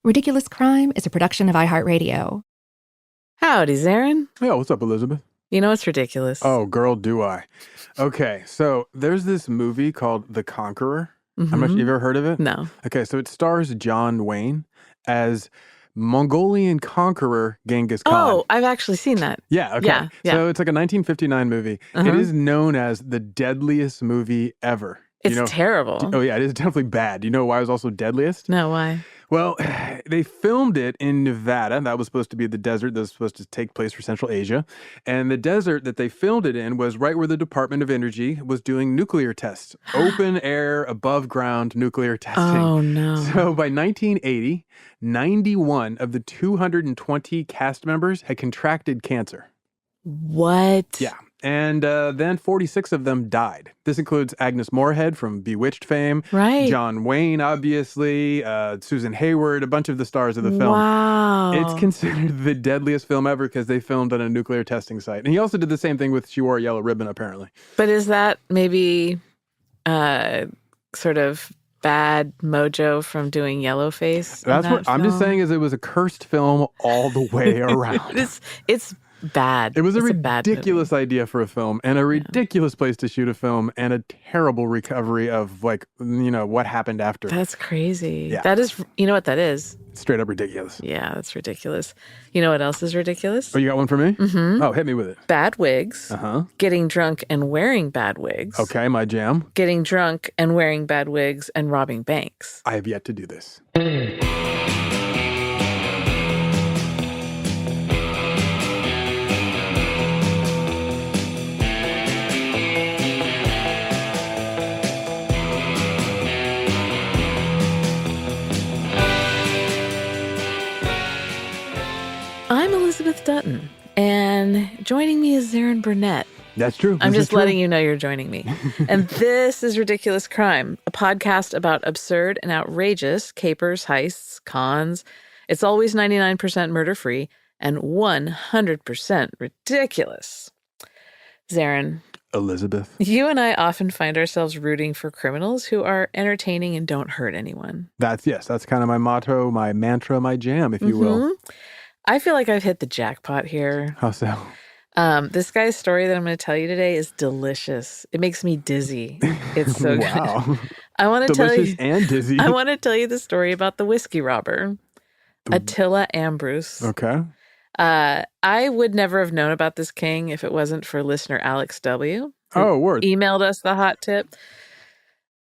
Ridiculous Crime is a production of iHeartRadio. Howdy, Zaron. Yeah, what's up, Elizabeth? You know what's ridiculous? Oh, girl, do I. Okay, so there's this movie called The Conqueror. I'm not sure, you've ever heard of it? No. Okay, so it stars John Wayne as Mongolian conqueror Genghis Khan. Oh, I've actually seen that. Yeah, okay. Yeah. So it's like a 1959 movie. It is known as the deadliest movie ever. It's terrible. Oh, yeah, it is definitely bad. Do you know why it was also deadliest? No, why? Well, they filmed it in Nevada. That was supposed to be the desert that was supposed to take place for Central Asia. And the desert that they filmed it in was right where the Department of Energy was doing nuclear tests. Open air, above ground nuclear testing. Oh, no. So by 1980, 91 of the 220 cast members had contracted cancer. What? Yeah. And then 46 of them died. This includes Agnes Moorehead from Bewitched fame, Right. John Wayne, obviously, Susan Hayward, a bunch of the stars of the film. Wow. It's considered the deadliest film ever because they filmed on a nuclear testing site. And he also did the same thing with She Wore a Yellow Ribbon, apparently. But is that maybe sort of bad mojo from doing Yellowface? That's what I'm just saying is it was a cursed film all the way around. It's bad. It was a bad ridiculous idea for a film and a ridiculous place to shoot a film and a terrible recovery of what happened after. That's crazy. Yeah. That is, you know what that is? Straight up ridiculous. Yeah, that's ridiculous. You know what else is ridiculous? Oh, you got one for me? Mm-hmm. Oh, hit me with it. Bad wigs. Uh-huh. Getting drunk and wearing bad wigs. Okay, my jam. Getting drunk and wearing bad wigs and robbing banks. I have yet to do this. I'm Elizabeth Dutton, and joining me is Zaron Burnett. That's true. I'm just letting you know you're joining me. And this is Ridiculous Crime, a podcast about absurd and outrageous capers, heists, cons. It's always 99% murder-free and 100% ridiculous. Zaron. Elizabeth. You and I often find ourselves rooting for criminals who are entertaining and don't hurt anyone. That's kind of my motto, my mantra, my jam, if you will. I feel like I've hit the jackpot here. How so? This guy's story that I'm going to tell you today is delicious. It makes me dizzy. It's so wow. good. I want to tell you and dizzy. I want to tell you the story about the whiskey robber, Attila Ambrus. Okay. I would never have known about this king if it wasn't for listener Alex W. Oh, word. Emailed us the hot tip.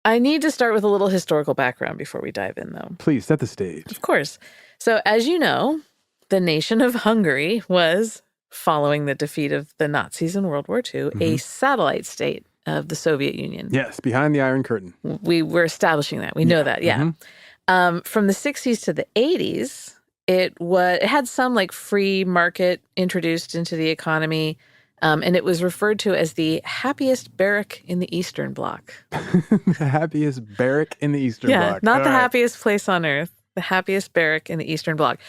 I need to start with a little historical background before we dive in, though. Please set the stage. Of course. So, as you know, the nation of Hungary was, following the defeat of the Nazis in World War II, a satellite state of the Soviet Union. Yes, behind the Iron Curtain. We were establishing that. We know that, yeah. From the 60s to the 80s, it had some like free market introduced into the economy, and it was referred to as the happiest barrack in the Eastern Bloc. The happiest barrack in the Eastern Bloc. Yeah, not the happiest place on earth, the happiest barrack in the Eastern Bloc.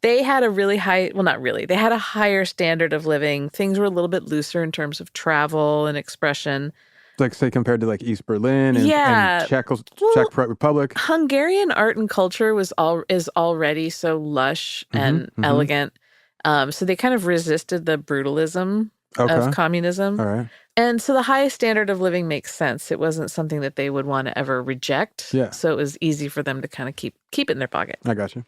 They had a really not really. They had a higher standard of living. Things were a little bit looser in terms of travel and expression. Like, say, compared to like East Berlin and Czech Republic. Hungarian art and culture is already so lush and elegant. So they kind of resisted the brutalism of communism. All right. And so the highest standard of living makes sense. It wasn't something that they would want to ever reject. Yeah. So it was easy for them to kind of keep it in their pocket. I got you.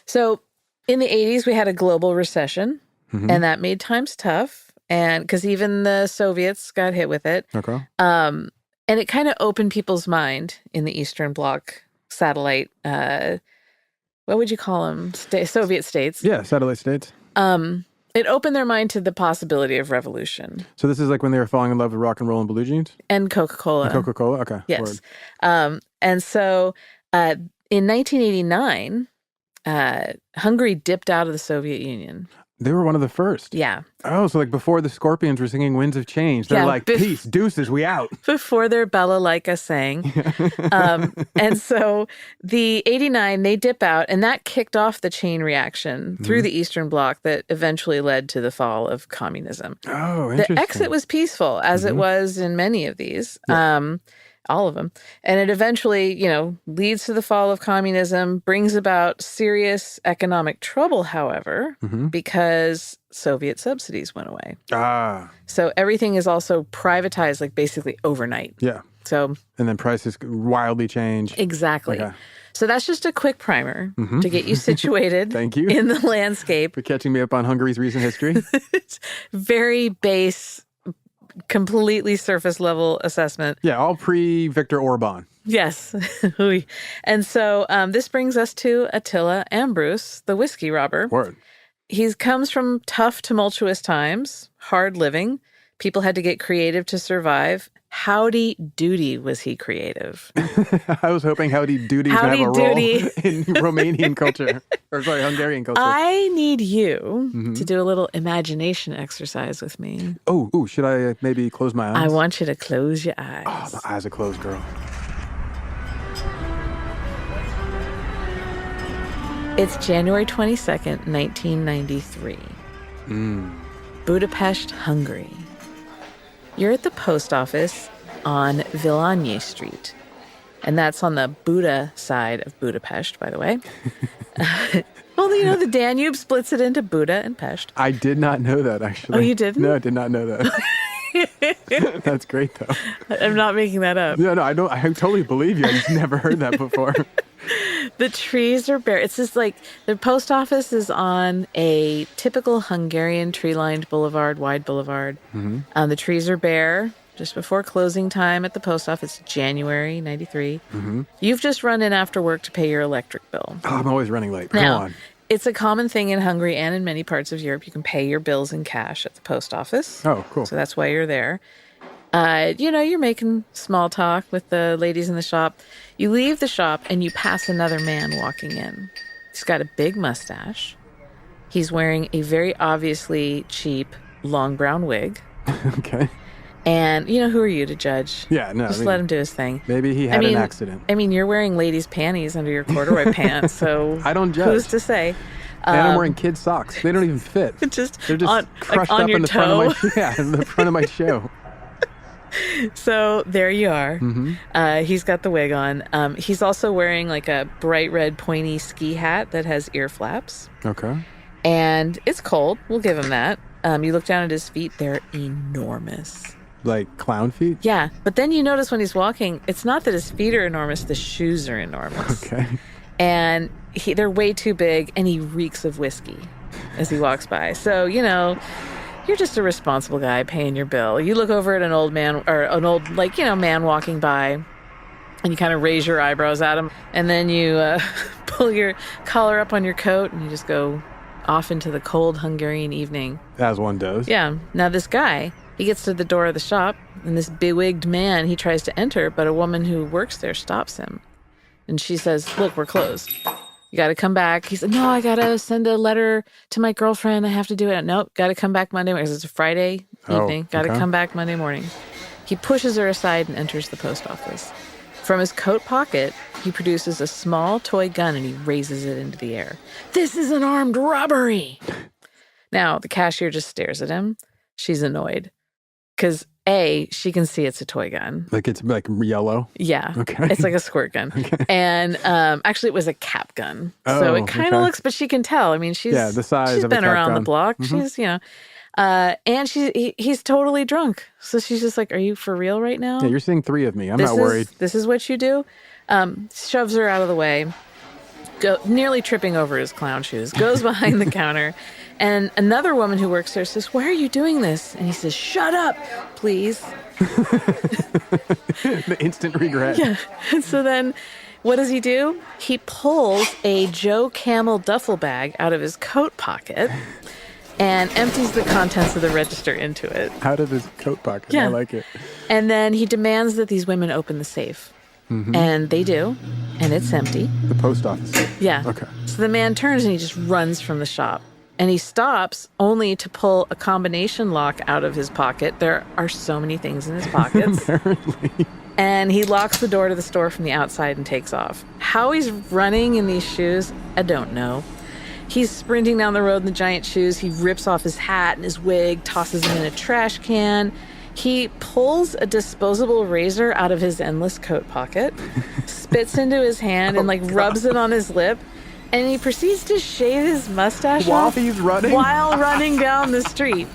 So in the 80s, we had a global recession, and that made times tough. And because even the Soviets got hit with it. Okay. And it kind of opened people's mind in the Eastern Bloc satellite, what would you call them? Soviet states. Yeah, satellite states. It opened their mind to the possibility of revolution. So this is like when they were falling in love with rock and roll and blue jeans? And Coca-Cola. And Coca-Cola? Okay. Yes. And so in 1989, Hungary dipped out of the Soviet Union. They were one of the first. Yeah. Oh, so like before the Scorpions were singing Winds of Change, they're like, peace, deuces, we out. Before their Balalaika sang. And so the 89, they dip out, and that kicked off the chain reaction through the Eastern Bloc that eventually led to the fall of communism. Oh, interesting. The exit was peaceful, as it was in many of these. all of them. And it eventually, leads to the fall of communism, brings about serious economic trouble, however, because Soviet subsidies went away. So everything is also privatized, like basically overnight. Yeah. So, and then prices wildly change. Exactly. Okay. So that's just a quick primer to get you situated Thank you in the landscape. for catching me up on Hungary's recent history. It's very base, completely surface level assessment. Yeah, all pre-Viktor Orban. Yes. And so this brings us to Attila Ambrus, the whiskey robber. Word. He comes from tough, tumultuous times, hard living. People had to get creative to survive. Howdy doody was he creative. I was hoping Howdy Doody would have a role in Romanian culture. Or sorry, Hungarian culture. I need you to do a little imagination exercise with me. Oh, should I maybe close my eyes? I want you to close your eyes. Oh, my eyes are closed, girl. It's January 22nd, 1993. Budapest, Hungary. You're at the post office on Villany Street. And that's on the Buda side of Budapest, by the way. Well, the Danube splits it into Buda and Pest. I did not know that, actually. Oh, you didn't? No, I did not know that. That's great, though. I'm not making that up. No, I don't. I totally believe you. I just never heard that before. The trees are bare. It's just like the post office is on a typical Hungarian tree-lined boulevard, wide boulevard. The trees are bare just before closing time at the post office, January 93. You've just run in after work to pay your electric bill. Oh, I'm always running late. Come Now, on. it's a common thing in Hungary and in many parts of Europe. You can pay your bills in cash at the post office. Oh, cool. So that's why you're there. You're making small talk with the ladies in the shop. You leave the shop and you pass another man walking in. He's got a big mustache. He's wearing a very obviously cheap long brown wig. Okay. And, who are you to judge? Yeah, no. Just let him do his thing. Maybe he had an accident. You're wearing ladies' panties under your corduroy pants, so I don't judge. Who's to say? And I'm wearing kids' socks. They don't even fit. They're just crushed on up your in the toe. in the front of my shoe. So there you are. He's got the wig on. He's also wearing like a bright red pointy ski hat that has ear flaps. Okay. And it's cold. We'll give him that. You look down at his feet. They're enormous. Like clown feet? Yeah. But then you notice when he's walking, it's not that his feet are enormous. The shoes are enormous. Okay. And they're way too big, and he reeks of whiskey as he walks by. So, you're just a responsible guy paying your bill. You look over at an old man or an old, man walking by, and you kind of raise your eyebrows at him. And then you pull your collar up on your coat, and you just go off into the cold Hungarian evening. As one does. Yeah. Now, this guy, he gets to the door of the shop, and this bewigged man, he tries to enter, but a woman who works there stops him. And she says, "Look, we're closed. You got to come back." He said, "No, I got to send a letter to my girlfriend. I have to do it." "Nope, got to come back Monday morning." Because it's a Friday evening. Got to come back Monday morning. He pushes her aside and enters the post office. From his coat pocket, he produces a small toy gun and he raises it into the air. "This is an armed robbery." Now, the cashier just stares at him. She's annoyed. Because A, she can see it's a toy gun. Like it's like yellow? Yeah. Okay. It's like a squirt gun. Okay. And actually it was a cap gun. Oh, so it kind of looks, but she can tell. I mean, she's the size of been a cap around gun. the block. She's, and he's totally drunk. So she's just like, "Are you for real right now?" Yeah, you're seeing three of me. I'm not worried. This is what you do? Shoves her out of the way, nearly tripping over his clown shoes, goes behind the counter. And another woman who works there says, "Why are you doing this?" And he says, "Shut up, please." The instant regret. Yeah. And so then what does he do? He pulls a Joe Camel duffel bag out of his coat pocket and empties the contents of the register into it. Out of his coat pocket. Yeah. I like it. And then he demands that these women open the safe. And they do. And it's empty. The post office. Yeah. Okay. So the man turns and he just runs from the shop. And he stops only to pull a combination lock out of his pocket. There are so many things in his pockets. Apparently. And he locks the door to the store from the outside and takes off. How he's running in these shoes, I don't know. He's sprinting down the road in the giant shoes. He rips off his hat and his wig, tosses them in a trash can. He pulls a disposable razor out of his endless coat pocket, spits into his hand, and rubs it on his lip. And he proceeds to shave his mustache While he's running? while running down the street.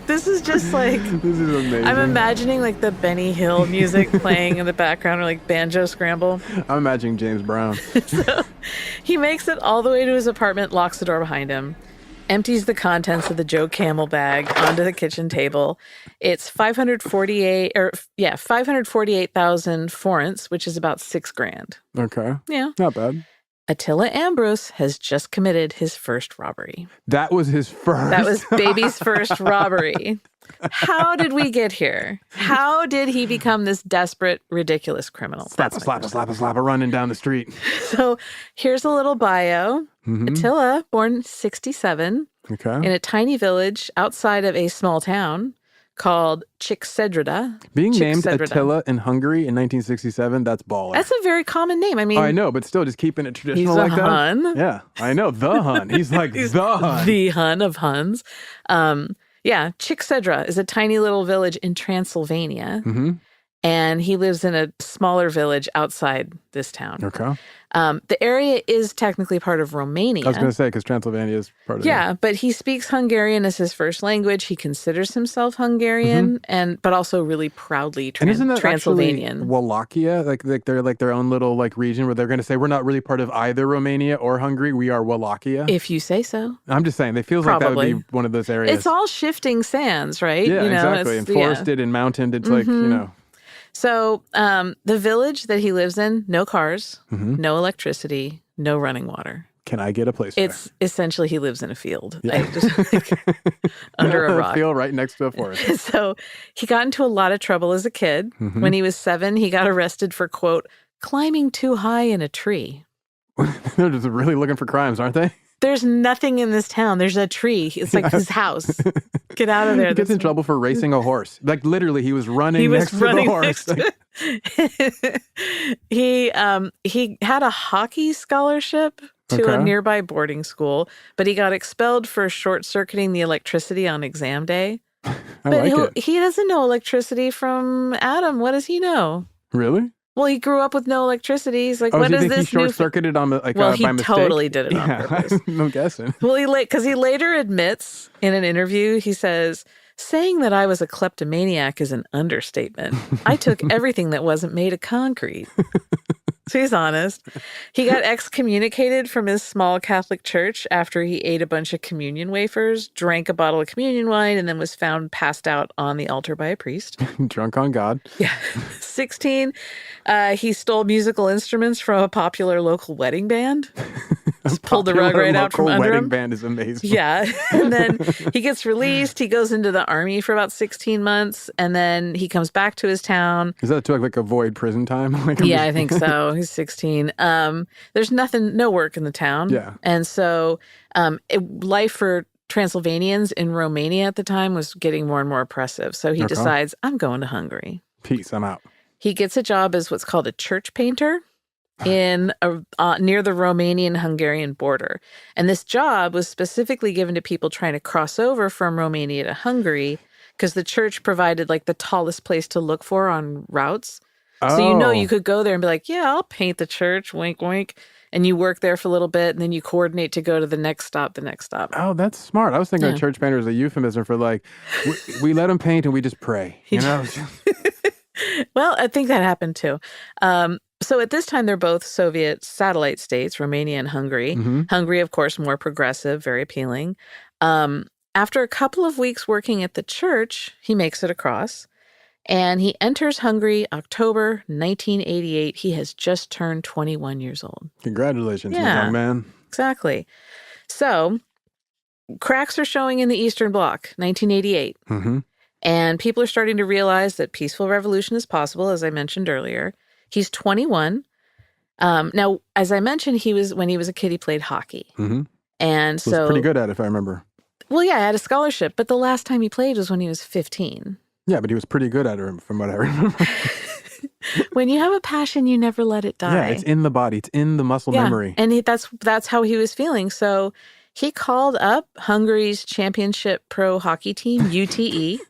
This is just This is amazing. I'm imagining the Benny Hill music playing in the background, or banjo scramble. I'm imagining James Brown. So he makes it all the way to his apartment, locks the door behind him, empties the contents of the Joe Camel bag onto the kitchen table. It's 548,000 forints, which is about $6,000. Okay. Yeah. Not bad. Attila Ambrus has just committed his first robbery. That was his first. That was baby's first robbery. How did we get here? How did he become this desperate, ridiculous criminal? Slap, running down the street. So here's a little bio. Attila, born 67, Okay. in a tiny village outside of a small town called Csíksérdra. Being named Attila in Hungary in 1967, that's baller. That's a very common name. I mean, I know, but still, just keeping it traditional he's a like that. Hun. Yeah, I know. The Hun. He's like the Hun. The Hun of Huns. Csíksérdra is a tiny little village in Transylvania. And he lives in a smaller village outside this town. Okay. The area is technically part of Romania. I was going to say, because Transylvania is part of Yeah, but he speaks Hungarian as his first language. He considers himself Hungarian, but also really proudly And isn't that Transylvanian. actually Wallachia? Like they're their own little region where they're going to say, we're not really part of either Romania or Hungary. We are Wallachia. If you say so. I'm just saying, it feels like that would be one of those areas. It's all shifting sands, right? Yeah, exactly. And forested and mountained. It's So the village that he lives in, no cars, no electricity, no running water. Can I get a place It's essentially he lives in a field. Yeah. Under a rock. A field right next to a forest. So he got into a lot of trouble as a kid. When he was 7, he got arrested for, quote, climbing too high in a tree. They're just really looking for crimes, aren't they? There's nothing in this town. There's a tree. It's like his house. Get out of there. He gets in trouble for racing a horse. Like literally, he was running next to the horse. He had a hockey scholarship to a nearby boarding school, but he got expelled for short-circuiting the electricity on exam day. He doesn't know electricity from Adam. What does he know? Really? Well, he grew up with no electricity. He's like, what is is this? He short-circuited on by mistake? He totally did it on purpose. I'm guessing. Well, because he later admits in an interview, he says, saying that I was a kleptomaniac is an understatement. I took everything that wasn't made of concrete. So he's honest. He got excommunicated from his small Catholic church after he ate a bunch of communion wafers, drank a bottle of communion wine, and then was found passed out on the altar by a priest. Drunk on God. Yeah. 16, he stole musical instruments from a popular local wedding band. Just pulled the rug right out from under him. Wedding band is amazing. Yeah. And then he gets released. He goes into the army for about 16 months, and then he comes back to his town. Is that to avoid prison time? I think so. He's 16. There's no work in the town. Yeah. And so life for Transylvanians in Romania at the time was getting more and more oppressive. So he decides, I'm going to Hungary. Peace, I'm out. He gets a job as what's called a church painter in near the Romanian-Hungarian border. And this job was specifically given to people trying to cross over from Romania to Hungary because the church provided the tallest place to look for on routes. So you could go there and be like, yeah, I'll paint the church, wink, wink. And you work there for a little bit, and then you coordinate to go to the next stop. Oh, that's smart. I was thinking a church painter is a euphemism for we let them paint and we just pray. Well, I think that happened too. So at this time, they're both Soviet satellite states, Romania and Hungary. Hungary, of course, more progressive, very appealing. After a couple of weeks working at the church, he makes it across. And he enters Hungary October 1988. He has just turned 21 years old. Congratulations, young man. Exactly. So cracks are showing in the Eastern Bloc, 1988. And people are starting to realize that peaceful revolution is possible, as I mentioned earlier. He's 21. Now, as I mentioned, when he was a kid, he played hockey. And so... was pretty good at it, if I remember. Well, yeah, I had a scholarship. But the last time he played was when he was 15. Yeah, but he was pretty good at it, from what I remember. When you have a passion, you never let it die. Yeah, it's in the body. It's in the muscle memory. And that's how he was feeling. So he called up Hungary's championship pro hockey team, UTE,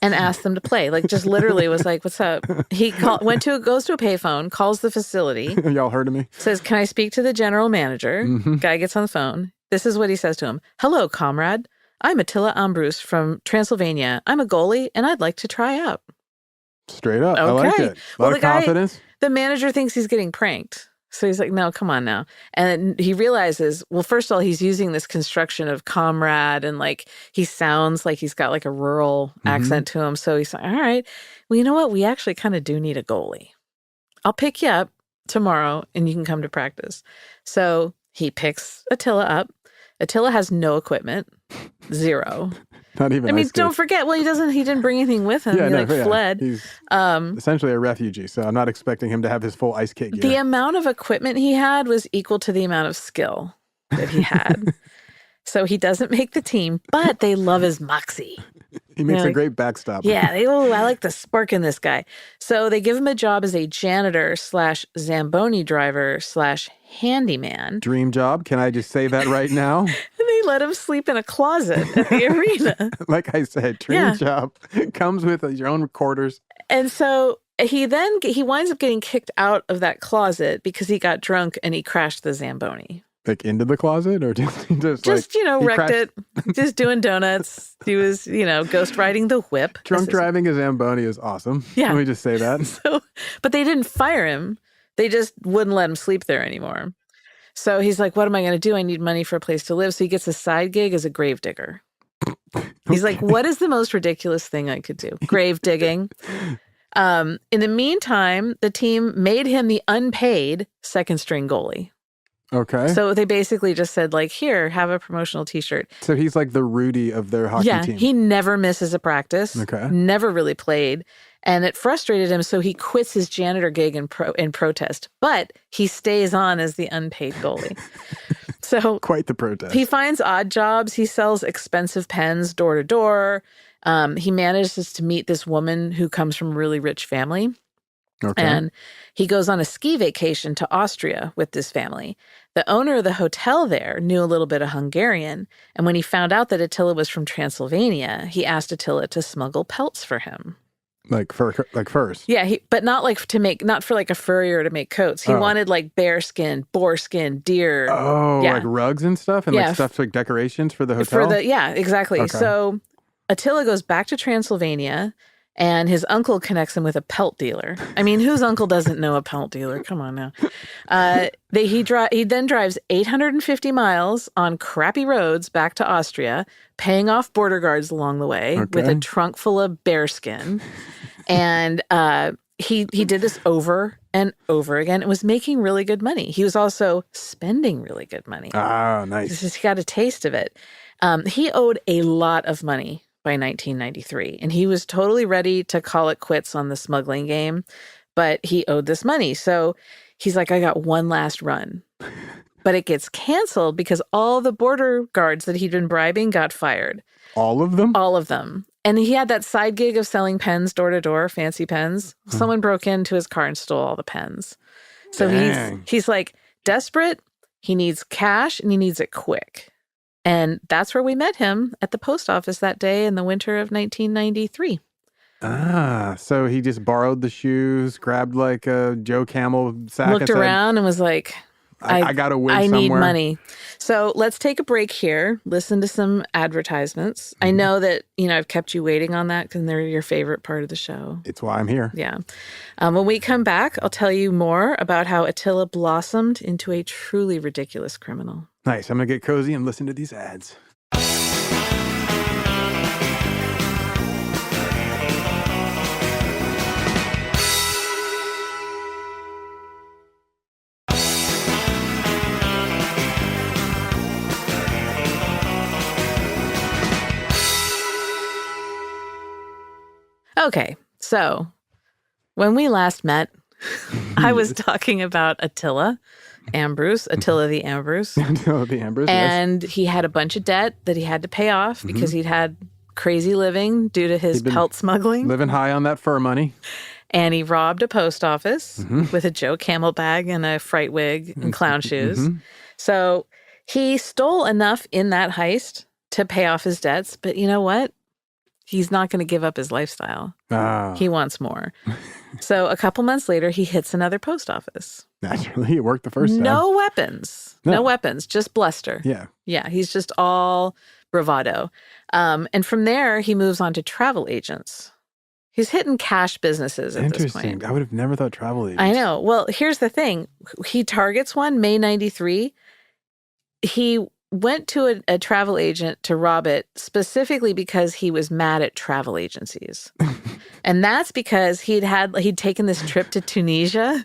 and asked them to play. Like, just literally was like, what's up? He goes to a payphone, calls the facility. Y'all heard of me? Says, can I speak to the general manager? Guy gets on the phone. This is what he says to him. Hello, comrade. I'm Attila Ambrus from Transylvania. I'm a goalie, and I'd like to try out. Straight up. I like it. A lot of confidence. The manager thinks he's getting pranked. So he's like, no, come on now. And he realizes, well, first of all, he's using this construction of comrade, and like he sounds like he's got like a rural accent to him. So he's like, all right, well, you know what? We actually kind of do need a goalie. I'll pick you up tomorrow and you can come to practice. So he picks Attila up. Attila has no equipment, zero. Not even. I mean, don't forget. Well, he didn't bring anything with him. He fled. He's essentially a refugee, so I'm not expecting him to have his full ice skate gear. The amount of equipment he had was equal to the amount of skill that he had. So he doesn't make the team, but they love his moxie. He makes a great backstop. Yeah, I like the spark in this guy. So they give him a job as a janitor / Zamboni driver / handyman. Dream job. Can I just say that right now? And they let him sleep in a closet at the arena. Like I said, dream job. Comes with your own quarters. And so he winds up getting kicked out of that closet because he got drunk and he crashed the Zamboni. Like into the closet, or just wrecked it, just doing donuts. He was, ghost riding the whip. Drunk driving a Zamboni is awesome. Yeah. Let me just say that. But they didn't fire him. They just wouldn't let him sleep there anymore. So he's like, what am I going to do? I need money for a place to live. So he gets a side gig as a grave digger. He's like, what is the most ridiculous thing I could do? Grave digging. In the meantime, the team made him the unpaid second string goalie. Okay. So they basically just said, like, here, have a promotional T-shirt. So he's like the Rudy of their hockey team. Yeah, he never misses a practice. Okay. Never really played. And it frustrated him, so he quits his janitor gig in protest. But he stays on as the unpaid goalie. So quite the protest. He finds odd jobs. He sells expensive pens door to door. He manages to meet this woman who comes from a really rich family. Okay. And he goes on a ski vacation to Austria with this family. The owner of the hotel there knew a little bit of Hungarian, and when he found out that Attila was from Transylvania, he asked Attila to smuggle pelts for him. Like furs? Yeah, but not for like a furrier to make coats. He wanted like bear skin, boar skin, deer. Oh, like rugs and stuff? And like stuff like decorations for the hotel? Exactly. Okay. So Attila goes back to Transylvania, and his uncle connects him with a pelt dealer. I mean, whose uncle doesn't know a pelt dealer? Come on now. He then drives 850 miles on crappy roads back to Austria, paying off border guards along the way with a trunk full of bearskin. And he did this over and over again. It was making really good money. He was also spending really good money. Oh, nice. He got a taste of it. He owed a lot of money by 1993. And he was totally ready to call it quits on the smuggling game, but he owed this money. So he's like, I got one last run. But it gets canceled because all the border guards that he'd been bribing got fired. All of them? All of them. And he had that side gig of selling pens door to door, fancy pens. Someone broke into his car and stole all the pens. So he's like desperate. He needs cash and he needs it quick. And that's where we met him, at the post office that day in the winter of 1993. So he just borrowed the shoes, grabbed like a Joe Camel sack. Looked around and was like, I got to win somewhere. I need money. So let's take a break here, listen to some advertisements. I know that, I've kept you waiting on that because they're your favorite part of the show. It's why I'm here. Yeah. When we come back, I'll tell you more about how Attila blossomed into a truly ridiculous criminal. Nice. I'm going to get cozy and listen to these ads. Okay, so when we last met, I was talking about Attila Ambrus, Attila the Ambrus. Attila the Ambrus, and he had a bunch of debt that he had to pay off because he'd had crazy living due to his pelt smuggling. Living high on that fur money. And he robbed a post office with a Joe Camel bag and a fright wig and clown shoes. So he stole enough in that heist to pay off his debts. But you know what? he's not going to give up his lifestyle. Ah. He wants more. So a couple months later, he hits another post office. Naturally, it worked the first time. No weapons. No weapons, just bluster. Yeah. Yeah, he's just all bravado. And from there, he moves on to travel agents. He's hitting cash businesses at this point. Interesting. I would have never thought travel agents. I know. Well, here's the thing. He targets one, May 93. He went to a travel agent to rob it specifically because he was mad at travel agencies. And that's because he'd taken this trip to Tunisia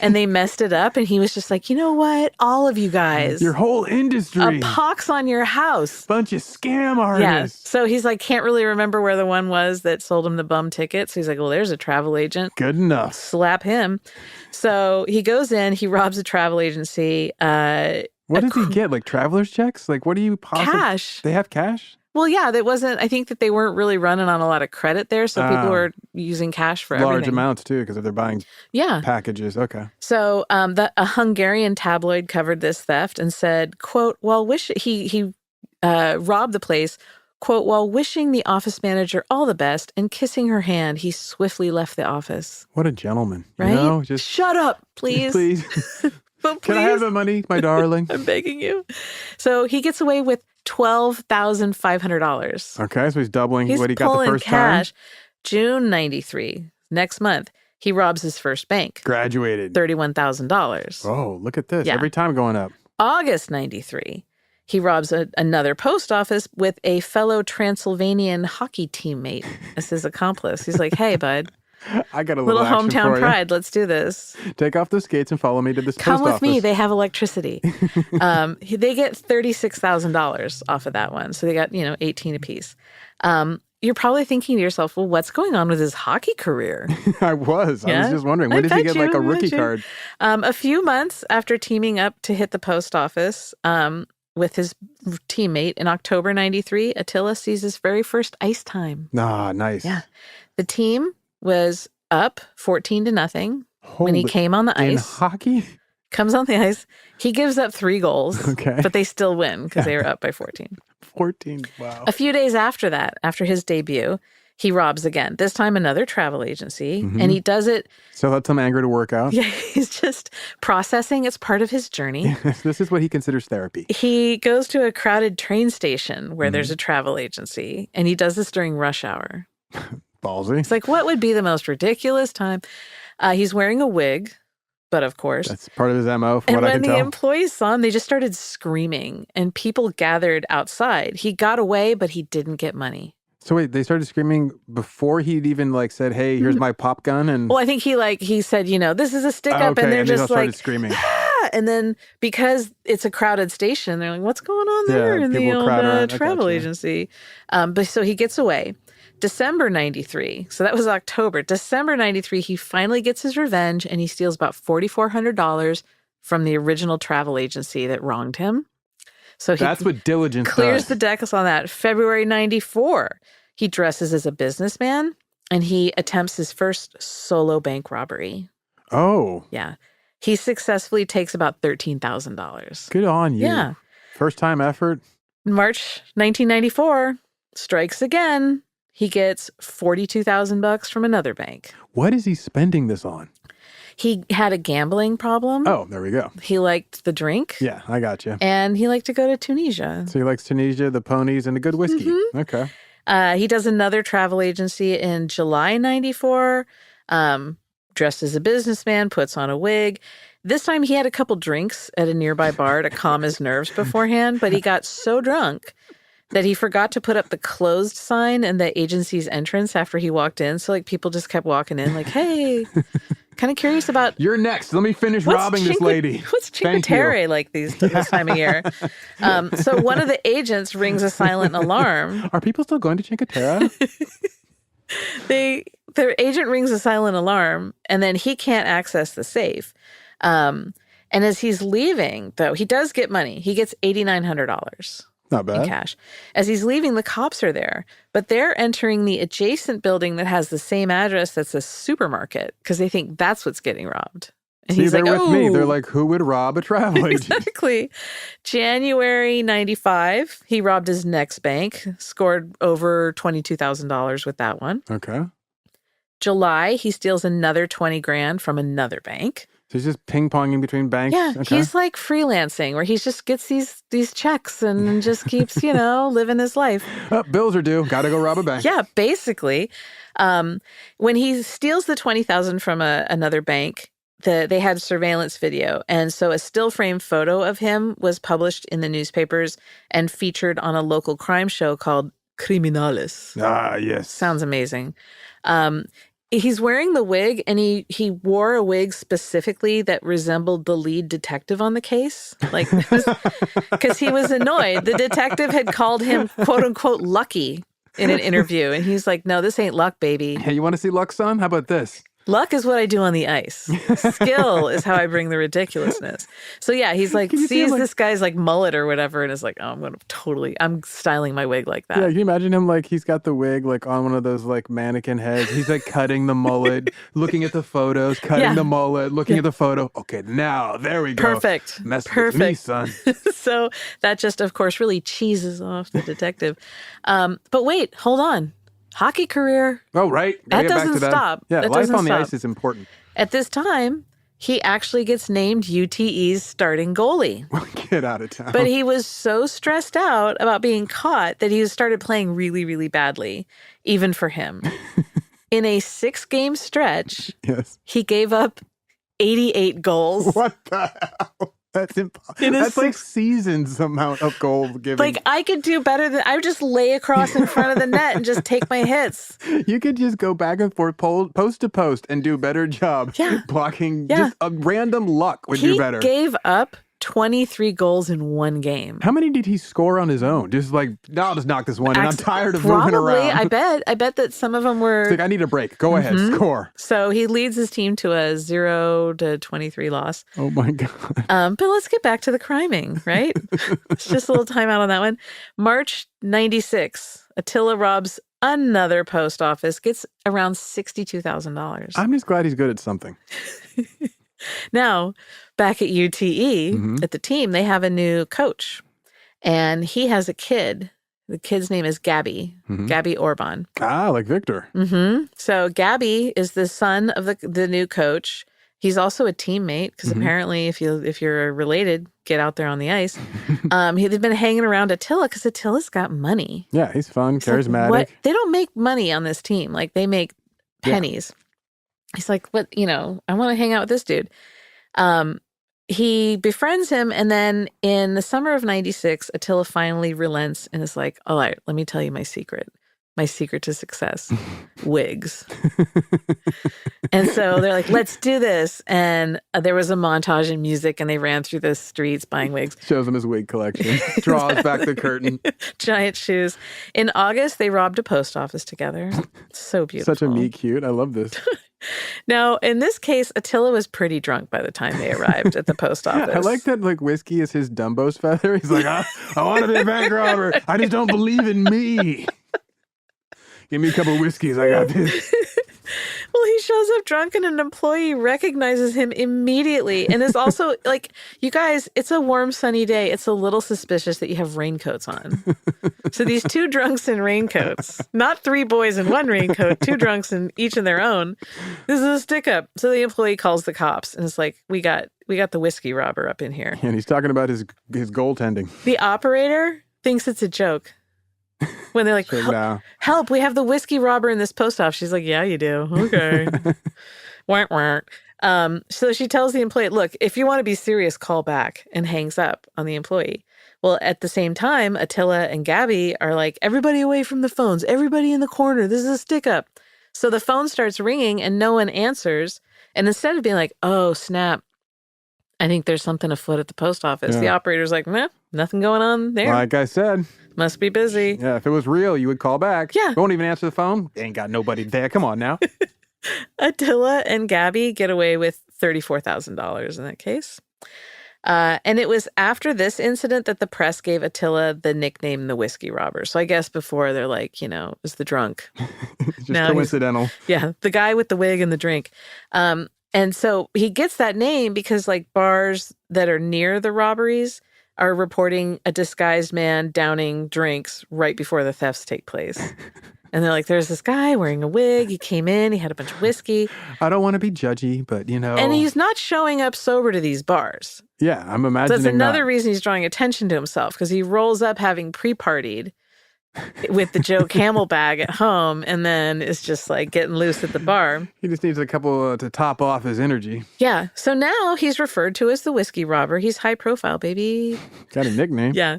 and they messed it up. And he was just like, you know what? All of you guys. Your whole industry. A pox on your house. Bunch of scam artists. Yeah. So he's like, can't really remember where the one was that sold him the bum ticket. So he's like, well, there's a travel agent. Good enough. Slap him. So he goes in, he robs a travel agency. What does he get? Like traveler's checks? Like what do you possibly... Cash. They have cash? Well, yeah, I think that they weren't really running on a lot of credit there. So people were using cash for large everything. amounts too, because if they're buying packages. Okay. So a Hungarian tabloid covered this theft and said, quote, he robbed the place, quote, while wishing the office manager all the best and kissing her hand, he swiftly left the office. What a gentleman. Right? You know, just shut up, please. Please. But Can I have the money, my darling? I'm begging you. So he gets away with $12,500. Okay, so he's doubling what he got the pulling first cash. time. June 93, next month, he robs his first bank. Graduated. $31,000. Oh, look at this. Yeah. Every time going up. August 93, he robs another post office with a fellow Transylvanian hockey teammate as his accomplice. He's like, hey, bud. I got a little action hometown for you. pride. Let's do this. Take off the skates and follow me to this Come post with office. me. They have electricity. They get $36,000 off of that one. So they got, 18 apiece. You're probably thinking to yourself, well, what's going on with his hockey career? I was Yeah? just wondering. When did he get like a rookie card? A few months after teaming up to hit the post office with his teammate in October 93, Attila sees his very first ice time. Ah, nice. Yeah. The team was up 14-0 when he came on the ice. In hockey? Comes on the ice. He gives up 3 goals, but they still win because they were up by 14. 14, wow. A few days after that, after his debut, he robs again, this time another travel agency, and he does it. So let some anger to work out. Yeah, he's just processing. It's part of his journey. This is what he considers therapy. He goes to a crowded train station where there's a travel agency, and he does this during rush hour. Ballsy. It's like, what would be the most ridiculous time? He's wearing a wig, but of course. That's part of his MO, from and what I can when tell. the employees saw him, they just started screaming, and people gathered outside. He got away, but he didn't get money. So wait, they started screaming before he'd even said, hey, here's my pop gun? And well, I think he said, this is a stick up, and they're just started screaming. Ah! And then because it's a crowded station, they're like, what's going on there in the old travel agency? But so he gets away. December 93, so that was October. December 93, he finally gets his revenge, and he steals about $4,400 from the original travel agency that wronged him. So that's what diligence clears does. the decks on that. February 94, he dresses as a businessman, and he attempts his first solo bank robbery. Oh. Yeah. He successfully takes about $13,000. Good on you. Yeah. First time effort. March 1994, strikes again. He gets $42,000 from another bank. What is he spending this on? He had a gambling problem. Oh, there we go. He liked the drink. Yeah, I got you. And he liked to go to Tunisia. So he likes Tunisia, the ponies, and the good whiskey. Mm-hmm. Okay. He does another travel agency in July 94, dressed as a businessman, puts on a wig. This time he had a couple drinks at a nearby bar to calm his nerves beforehand, but he got so drunk that he forgot to put up the closed sign in the agency's entrance after he walked in. So people just kept walking in like, hey, kind of curious about... You're next. Let me finish robbing this lady. What's Cinque Terre like this time of year? So one of the agents rings a silent alarm. Are people still going to Cinque Terre? Their agent rings a silent alarm, and then he can't access the safe. And as he's leaving, though, he does get money. He gets $8,900. Not bad. In cash. As he's leaving, the cops are there, but they're entering the adjacent building that has the same address that's a supermarket because they think that's what's getting robbed. And See, he's they're like, with me. "Oh." They're like, who would rob a travel agent? Exactly. January 95, he robbed his next bank, scored over $22,000 with that one. Okay. July, he steals another 20 grand from another bank. So he's just ping-ponging between banks? Yeah, Okay. he's like freelancing where he just gets these checks and just keeps, living his life. Oh, bills are due. Got to go rob a bank. Yeah, basically. When he steals the 20,000 from another bank, they had surveillance video. And so a still frame photo of him was published in the newspapers and featured on a local crime show called Criminalis. Ah, yes. Sounds amazing. He's wearing the wig, and he wore a wig specifically that resembled the lead detective on the case. Like, because he was annoyed. The detective had called him, quote unquote, lucky in an interview. And he's like, no, this ain't luck, baby. Hey, you want to see luck, son? How about this? Luck is what I do on the ice. Skill is how I bring the ridiculously. So yeah, he's like, sees this guy's like mullet or whatever and is like, oh, I'm styling my wig like that. Yeah, can you imagine him like he's got the wig like on one of those like mannequin heads. He's like cutting the mullet, looking at the photos, cutting the mullet, looking at the photo. Okay, now there we go. Perfect. Mess with me, son. So that just, of course, really cheeses off the detective. But wait, hold on. Hockey career. Oh, right. That doesn't stop. Yeah, that life doesn't on the stop. ice is important. At this time, he actually gets named UTE's starting goalie. Get out of town. But he was so stressed out about being caught that he started playing really, really badly, even for him. In a 6-game stretch, yes, he gave up 88 goals. What the hell? That's impossible. That's like seasons amount of goal giving. Like, I could do better than I would just lay across in front of the net and just take my hits. You could just go back and forth, post to post, and do a better job blocking. Yeah. Just a random luck would do better. He gave up 23 goals in one game. How many did he score on his own? Just like, no, I'll just knock this one, and I'm tired of moving around. I bet that some of them were. It's like, I need a break. Go ahead, score. So he leads his team to a 0-23 loss. Oh my God. But let's get back to the criming, right? It's just a little time out on that one. March 96, Attila robs another post office, gets around $62,000. I'm just glad he's good at something. Now, back at UTE, at the team, they have a new coach, and he has a kid. The kid's name is Gabby, Gabby Orban. Ah, like Victor. So Gabby is the son of the new coach. He's also a teammate because apparently if you're related, get out there on the ice. They've been hanging around Attila because Attila's got money. Yeah, he's fun, charismatic. Like, they don't make money on this team. Like, they make pennies. He's like, what, I want to hang out with this dude. He befriends him, and then in the summer of 96, Attila finally relents and is like, all right, let me tell you my secret. My secret to success. Wigs. And so they're like, let's do this. And there was a montage in music, and they ran through the streets buying wigs. Shows him his wig collection. Draws back the curtain. Giant shoes. In August, they robbed a post office together. So beautiful. Such a meet cute. I love this. Now, in this case, Attila was pretty drunk by the time they arrived at the post office. I like that, like, whiskey is his Dumbo's feather. He's like, I want to be a bank robber. I just don't believe in me. Give me a couple of whiskeys. I got this. Well, he shows up drunk, and an employee recognizes him immediately and is also like, you guys, it's a warm, sunny day. It's a little suspicious that you have raincoats on. So these two drunks in raincoats, not 3 boys in one raincoat, 2 drunks in each in their own. This is a stick up. So the employee calls the cops and it's like, we got the whiskey robber up in here. And he's talking about his goaltending. The operator thinks it's a joke. When they're like, help, we have the whiskey robber in this post office. She's like, yeah, you do. Okay. So she tells the employee, look, if you want to be serious, call back, and hangs up on the employee. Well, at the same time, Attila and Gabby are like, everybody away from the phones, everybody in the corner. This is a stick up. So the phone starts ringing and no one answers. And instead of being like, oh, snap, I think there's something afoot at the post office. The operator's like, meh, nothing going on there. Like I said. Must be busy. Yeah, if it was real, you would call back. Yeah. Won't even answer the phone. They ain't got nobody there. Come on now. Attila and Gabby get away with $34,000 in that case. And it was after this incident that the press gave Attila the nickname the Whiskey Robber. So I guess before they're like, it was the drunk. Just now coincidental. Yeah, the guy with the wig and the drink. And so he gets that name because like bars that are near the robberies are reporting a disguised man downing drinks right before the thefts take place. And they're like, there's this guy wearing a wig. He came in. He had a bunch of whiskey. I don't want to be judgy, but, And he's not showing up sober to these bars. Yeah, I'm imagining So that's another that. reason he's drawing attention to himself, because he rolls up having pre-partied with the Joe Camel bag at home and then is just like getting loose at the bar. He just needs a couple to top off his energy. Yeah. So now he's referred to as the Whiskey Robber. He's high profile, baby. Got a nickname. Yeah.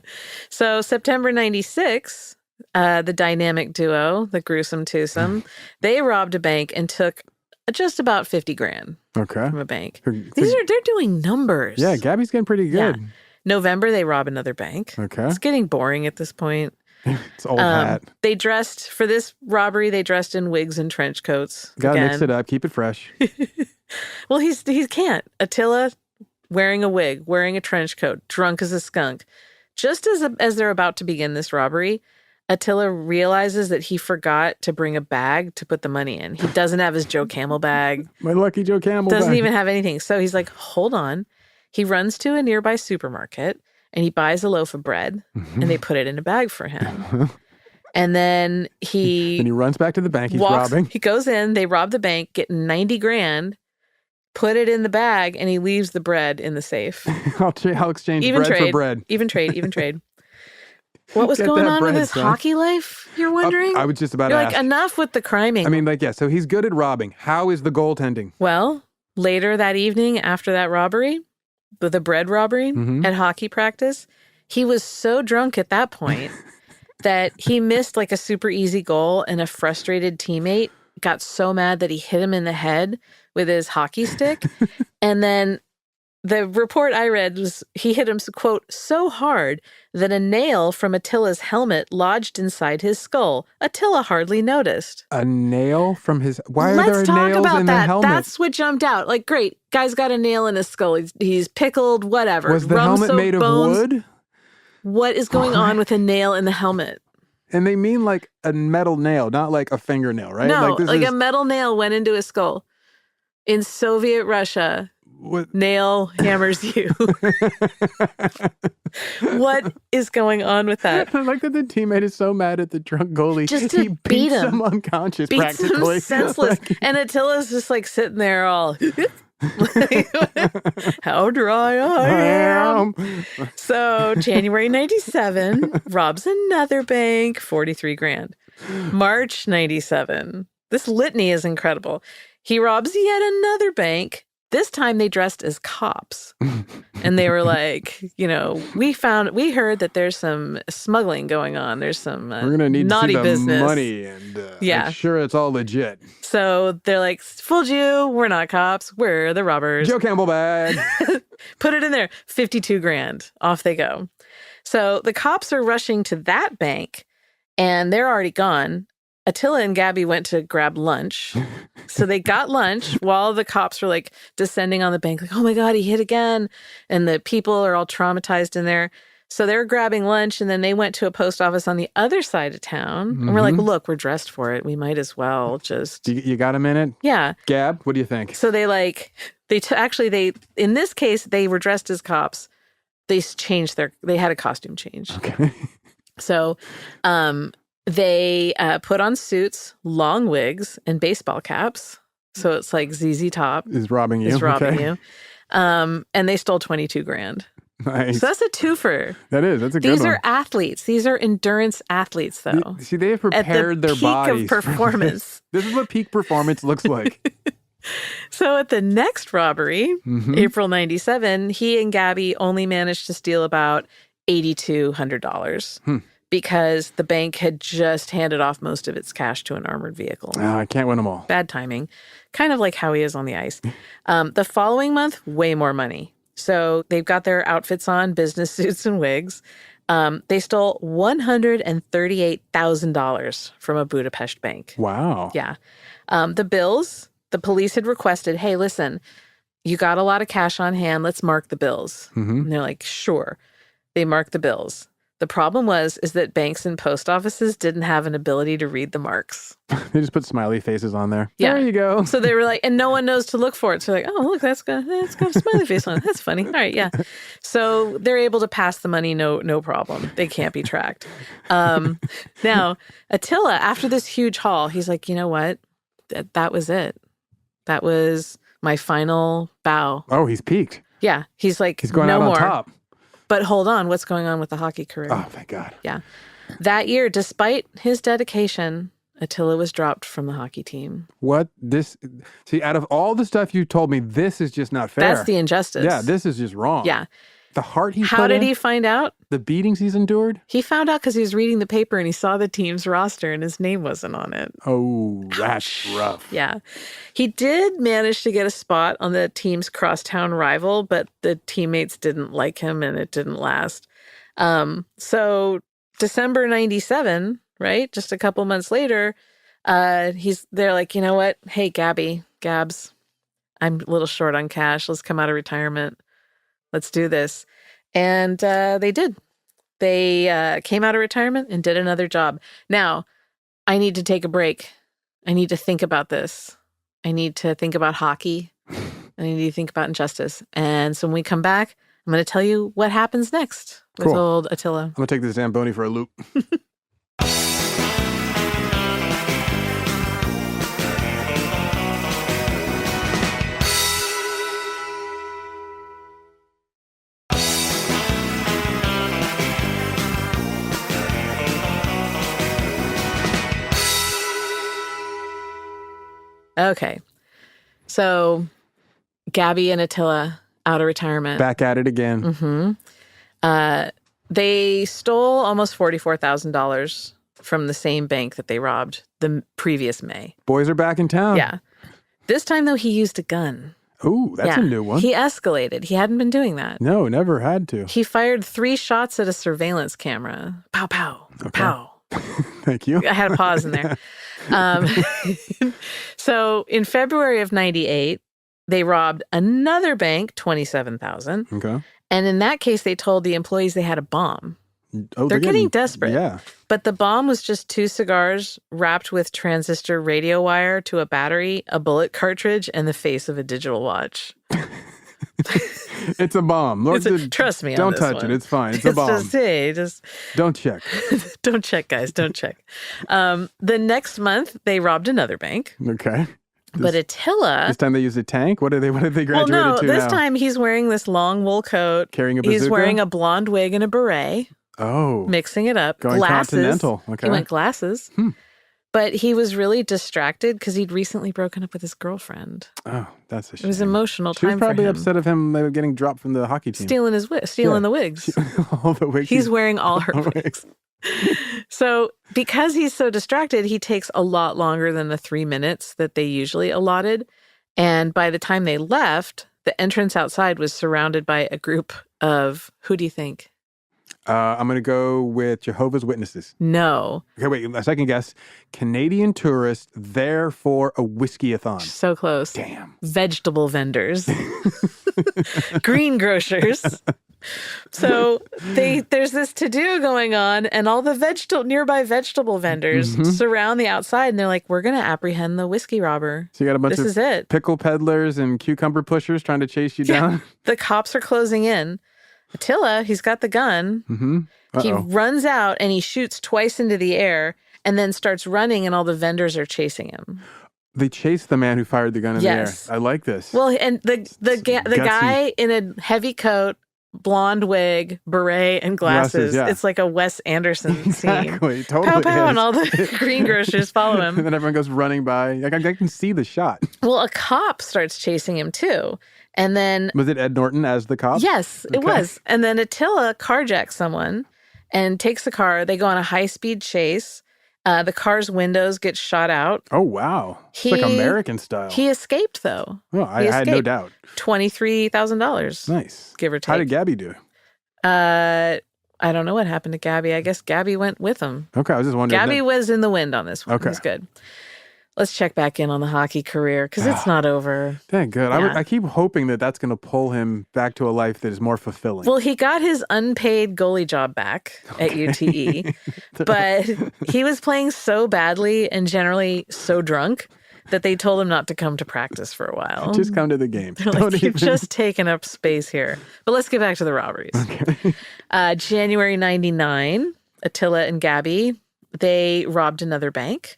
So September 96, the dynamic duo, the gruesome twosome, they robbed a bank and took just about 50 grand from a bank. They're doing numbers. Yeah, Gabby's getting pretty good. Yeah. November, they rob another bank. Okay. It's getting boring at this point. It's old hat. They dressed, for this robbery, they dressed in wigs and trench coats. Gotta mix it up, keep it fresh. Well, he can't. Attila wearing a wig, wearing a trench coat, drunk as a skunk. Just as they're about to begin this robbery, Attila realizes that he forgot to bring a bag to put the money in. He doesn't have his Joe Camel bag. My lucky Joe Camel Doesn't bag. even have anything. So he's like, hold on. He runs to a nearby supermarket and he buys a loaf of bread and they put it in a bag for him. And then he runs back to the bank he's robbing. He goes in, they rob the bank, get 90 grand, put it in the bag, and he leaves the bread in the safe. I'll exchange bread for bread. Even trade. What was going on with his hockey life, you're wondering? I was just about to ask. Like, enough with the criming. I mean, so he's good at robbing. How is the goaltending? Well, later that evening after that robbery, the bread robbery at hockey practice, he was so drunk at that point that he missed like a super easy goal, and a frustrated teammate got so mad that he hit him in the head with his hockey stick. And then the report I read was he hit him, quote, so hard that a nail from Attila's helmet lodged inside his skull. Attila hardly noticed. A nail from his... Why are Let's there talk nails about in that. the helmet? That's what jumped out. Like, great, guy's got a nail in his skull. He's pickled, whatever. Was the helmet made of wood? What is going on with a nail in the helmet? And they mean like a metal nail, not like a fingernail, right? No, a metal nail went into his skull. In Soviet Russia, nail hammers you. What is going on with that? I like that the teammate is so mad at the drunk goalie. Just to he beat him. him unconscious Beats practically. him senseless. And Attila's just like sitting there all... How dry I am. So January 97, robs another bank, 43 grand. March 97. This litany is incredible. He robs yet another bank. This time they dressed as cops. And they were like, we heard that there's some smuggling going on. There's some we're gonna need naughty to see the business. money and make sure it's all legit. So they're like, fooled you. We're not cops. We're the robbers. Joe Campbell bag. Put it in there. 52 grand. Off they go. So the cops are rushing to that bank and they're already gone. Attila and Gabby went to grab lunch. So they got lunch while the cops were like descending on the bank, like, oh my God, he hit again. And the people are all traumatized in there. So they were grabbing lunch and then they went to a post office on the other side of town. And we're like, well, look, we're dressed for it. We might as well just... You got a minute? Yeah. Gab, what do you think? So they in this case, they were dressed as cops. They had a costume change. Okay. So they put on suits, long wigs, and baseball caps. So it's like ZZ Top is robbing you. You. And they stole 22 grand. Nice. So that's a twofer. That is. That's a good one. These are athletes. These are endurance athletes, though. See, they have prepared their bodies. At the peak of performance. This is what peak performance looks like. So at the next robbery, April 97, he and Gabby only managed to steal about $8,200 because the bank had just handed off most of its cash to an armored vehicle. Oh, I can't win them all. Bad timing. Kind of like how he is on the ice. The following month, way more money. So they've got their outfits on, business suits and wigs. They stole $138,000 from a Budapest bank. Wow. Yeah. The bills, the police had requested, hey, listen, you got a lot of cash on hand. Let's mark the bills. And they're like, sure. They mark the bills. The problem is that banks and post offices didn't have an ability to read the marks. They just put smiley faces on there. Yeah. There you go. So they were like, and no one knows to look for it. So they're like, oh, look, it's got a smiley face on it. That's funny. All right, yeah. So they're able to pass the money, no problem. They can't be tracked. Now, Attila, after this huge haul, he's like, you know what? That was it. That was my final bow. Oh, he's peaked. Yeah. He's like, He's going no out on more. top. But hold on, what's going on with the hockey career? Oh, thank God. Yeah. That year, despite his dedication, Attila was dropped from the hockey team. What? See, out of all the stuff you told me, this is just not fair. That's the injustice. Yeah, this is just wrong. Yeah. The heart he's How did he find out? The beatings he's endured? He found out because he was reading the paper and he saw the team's roster and his name wasn't on it. Oh, that's rough. Yeah. He did manage to get a spot on the team's crosstown rival, but the teammates didn't like him and it didn't last. So December 97, right? Just a couple months later, they're like, you know what? Hey, Gabs, I'm a little short on cash. Let's come out of retirement. Let's do this. And they did. They came out of retirement and did another job. Now, I need to take a break. I need to think about this. I need to think about hockey. I need to think about injustice. And so when we come back, I'm going to tell you what happens next with old Attila. I'm going to take this Zamboni for a loop. Okay. So Gabby and Attila out of retirement. Back at it again. Mm-hmm. They stole almost $44,000 from the same bank that they robbed the previous May. Boys are back in town. Yeah. This time, though, he used a gun. Ooh, that's a new one. He escalated. He hadn't been doing that. No, never had to. He fired 3 shots at a surveillance camera. Pow, pow, pow. Thank you. I had a pause in there. So in February of 98, they robbed another bank, $27,000. Okay. And in that case, they told the employees they had a bomb. Oh, They're getting desperate. Yeah. But the bomb was just 2 cigars wrapped with transistor radio wire to a battery, a bullet cartridge, and the face of a digital watch. It's a bomb. Lord, trust me. Don't on this touch one. it. It's fine. It's a bomb. Just don't check. Don't check, guys. Don't check. The next month, they robbed another bank. Okay. But Attila... This time they used a tank? What did they graduate to now? This now? time he's wearing this long wool coat. Carrying a bazooka? He's wearing a blonde wig and a beret. Oh. Mixing it up. Going glasses. continental. Okay. He went glasses. But he was really distracted because he'd recently broken up with his girlfriend. Oh, that's a shame. It was an emotional She time was probably for him. upset of him getting dropped from the hockey team. Stealing the wigs. All the wigs. He's wearing all her wigs. So because he's so distracted, he takes a lot longer than the 3 minutes that they usually allotted. And by the time they left, the entrance outside was surrounded by a group of, who do you think? I'm going to go with Jehovah's Witnesses. No. Okay, wait, a second guess. Canadian tourists there for a whiskey-a-thon. So close. Damn. Vegetable vendors. Greengrocers. So there's this to-do going on, and all the nearby vegetable vendors surround the outside, and they're like, we're going to apprehend the whiskey robber. So you got a bunch This of pickle peddlers and cucumber pushers trying to chase you down? The cops are closing in. Attila, he's got the gun. He runs out and he shoots twice into the air and then starts running, and all the vendors are chasing him. They chased the man who fired the gun in the air. I like this. Well, and the guy in a heavy coat, blonde wig, beret, and glasses. It's like a Wes Anderson scene. Exactly. Totally. Pow, pow, and all the greengrocers follow him. And then everyone goes running by. Like, I can see the shot. Well, a cop starts chasing him too. And then... Was it Ed Norton as the cop? Yes, it was. And then Attila carjacks someone and takes the car. They go on a high-speed chase. The car's windows get shot out. Oh, wow. It's like American style. He escaped, though. Oh, I had no doubt. $23,000. Nice. Give or take. How did Gabby do? I don't know what happened to Gabby. I guess Gabby went with him. Okay, I was just wondering. Gabby was in the wind on this one. Okay. It was good. let's check back in on the hockey career because it's not over. Thank good. Yeah. I keep hoping that that's going to pull him back to a life that is more fulfilling. Well, he got his unpaid goalie job back at UTE, but he was playing so badly and generally so drunk that they told him not to come to practice for a while. Just come to the game. They're like, you've just taken up space here. But let's get back to the robberies. Okay. January 99, Attila and Gabby, they robbed another bank,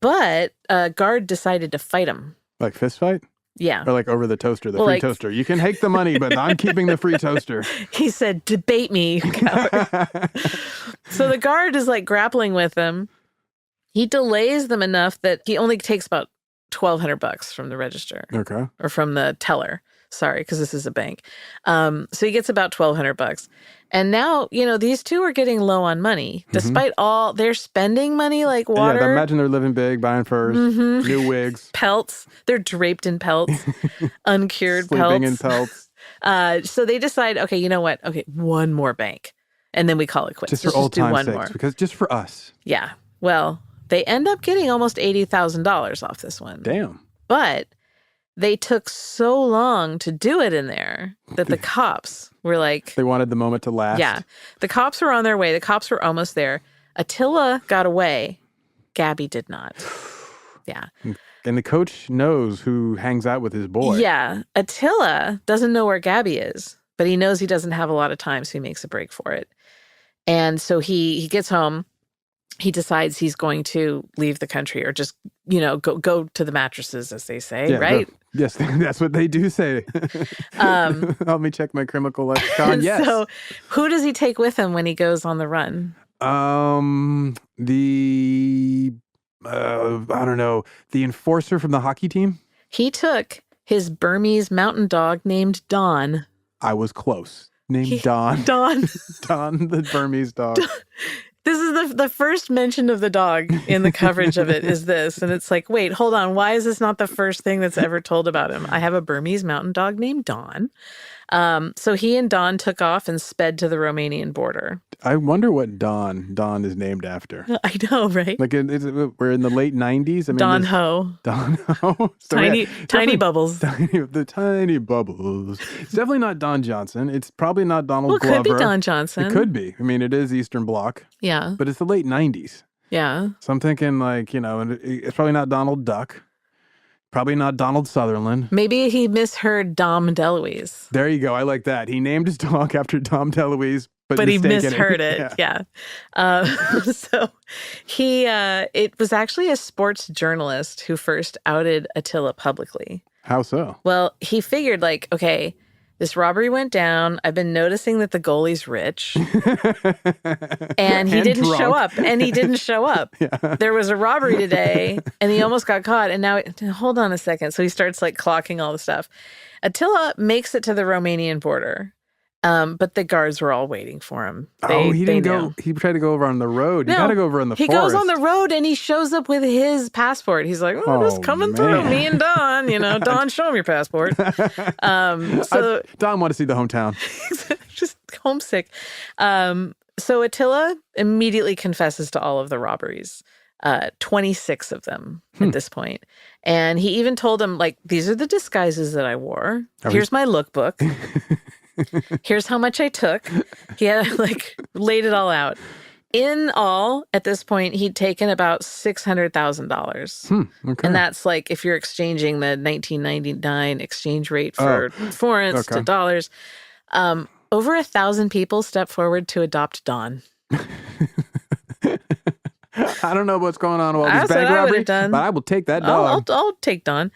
but a guard decided to fight him. Like fist fight? Yeah. Or like over the toaster, free toaster. You can hake the money, but I'm keeping the free toaster. He said, debate me, you coward. So the guard is like grappling with him. He delays them enough that he only takes about $1,200 from the register. Okay. Or from the teller. Sorry, because this is a bank. So he gets about $1,200. And now, these two are getting low on money, despite all they're spending money like water. Yeah, imagine they're living big, buying furs, new wigs. Pelts. They're draped in pelts, uncured Sleeping pelts. in pelts. So they decide, okay, you know what? Okay, one more bank. And then we call it quits. Just for old time's sake, because just for us. Yeah. Well, they end up getting almost $80,000 off this one. Damn. But they took so long to do it in there that the cops were like... They wanted the moment to last. Yeah. The cops were on their way. The cops were almost there. Attila got away. Gabby did not. Yeah. And the coach knows who hangs out with his boy. Yeah. Attila doesn't know where Gabby is, but he knows he doesn't have a lot of time, so he makes a break for it. And so he gets home. He decides he's going to leave the country or just, go to the mattresses, as they say, yeah, right? Yes, that's what they do say. Help me check my criminal lexicon. Yes. So who does he take with him when he goes on the run? I don't know, the enforcer from the hockey team? He took his Burmese mountain dog named Don. I was close. Named Don. Don. Don, the Burmese dog. This is the first mention of the dog in the coverage of it is this. And it's like, wait, hold on. Why is this not the first thing that's ever told about him? I have a Burmese mountain dog named Don. So he and Don took off and sped to the Romanian border. I wonder what Don is named after. I know, right? Like we're in the late 90s. I mean, Don Ho. Don Ho. So tiny bubbles. The tiny bubbles. It's definitely not Don Johnson. It's probably not Donald Glover. Well, it could be Don Johnson. It could be. I mean, it is Eastern Bloc. Yeah. But it's the late 90s. Yeah. So I'm thinking it's probably not Donald Duck. Probably not Donald Sutherland. Maybe he misheard Dom DeLuise. There you go. I like that. He named his dog after Dom DeLuise, but he misheard it. Yeah. So it was actually a sports journalist who first outed Attila publicly. How so? Well, he figured okay, this robbery went down. I've been noticing that the goalie's rich. And he didn't drunk. show up. And he didn't show up. Yeah. There was a robbery today, and he almost got caught. And now, hold on a second. So he starts clocking all the stuff. Attila makes it to the Romanian border. But the guards were all waiting for him. He didn't go. He tried to go over on the road. No, you got to go over on the forest. He goes on the road and he shows up with his passport. He's like, just coming through. Me and Don, Don, show him your passport. So Don wanted to see the hometown. Just homesick. So Attila immediately confesses to all of the robberies. 26 of them at this point. And he even told him, these are the disguises that I wore. Here's my lookbook. Here's how much I took. He had laid it all out. In all, at this point, he'd taken about $600,000. Okay. And that's if you're exchanging the 1999 exchange rate for forints to dollars. Over 1,000 people stepped forward to adopt Don. I don't know what's going on with all this bank robbery, but I will take that dog. I'll take Don.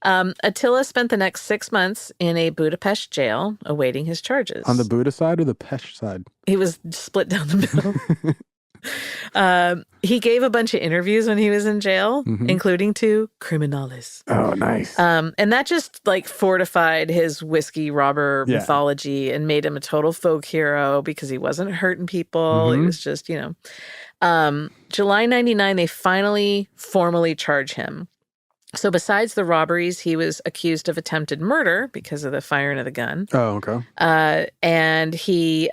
Attila spent the next 6 months in a Budapest jail awaiting his charges. On the Buddha side or the Pest side? He was split down the middle. He gave a bunch of interviews when he was in jail, including to Criminalis. Oh, nice. And that just fortified his whiskey robber mythology and made him a total folk hero because he wasn't hurting people. He was just, July 99, they finally formally charge him. So besides the robberies, he was accused of attempted murder because of the firing of the gun. Oh, okay. And he,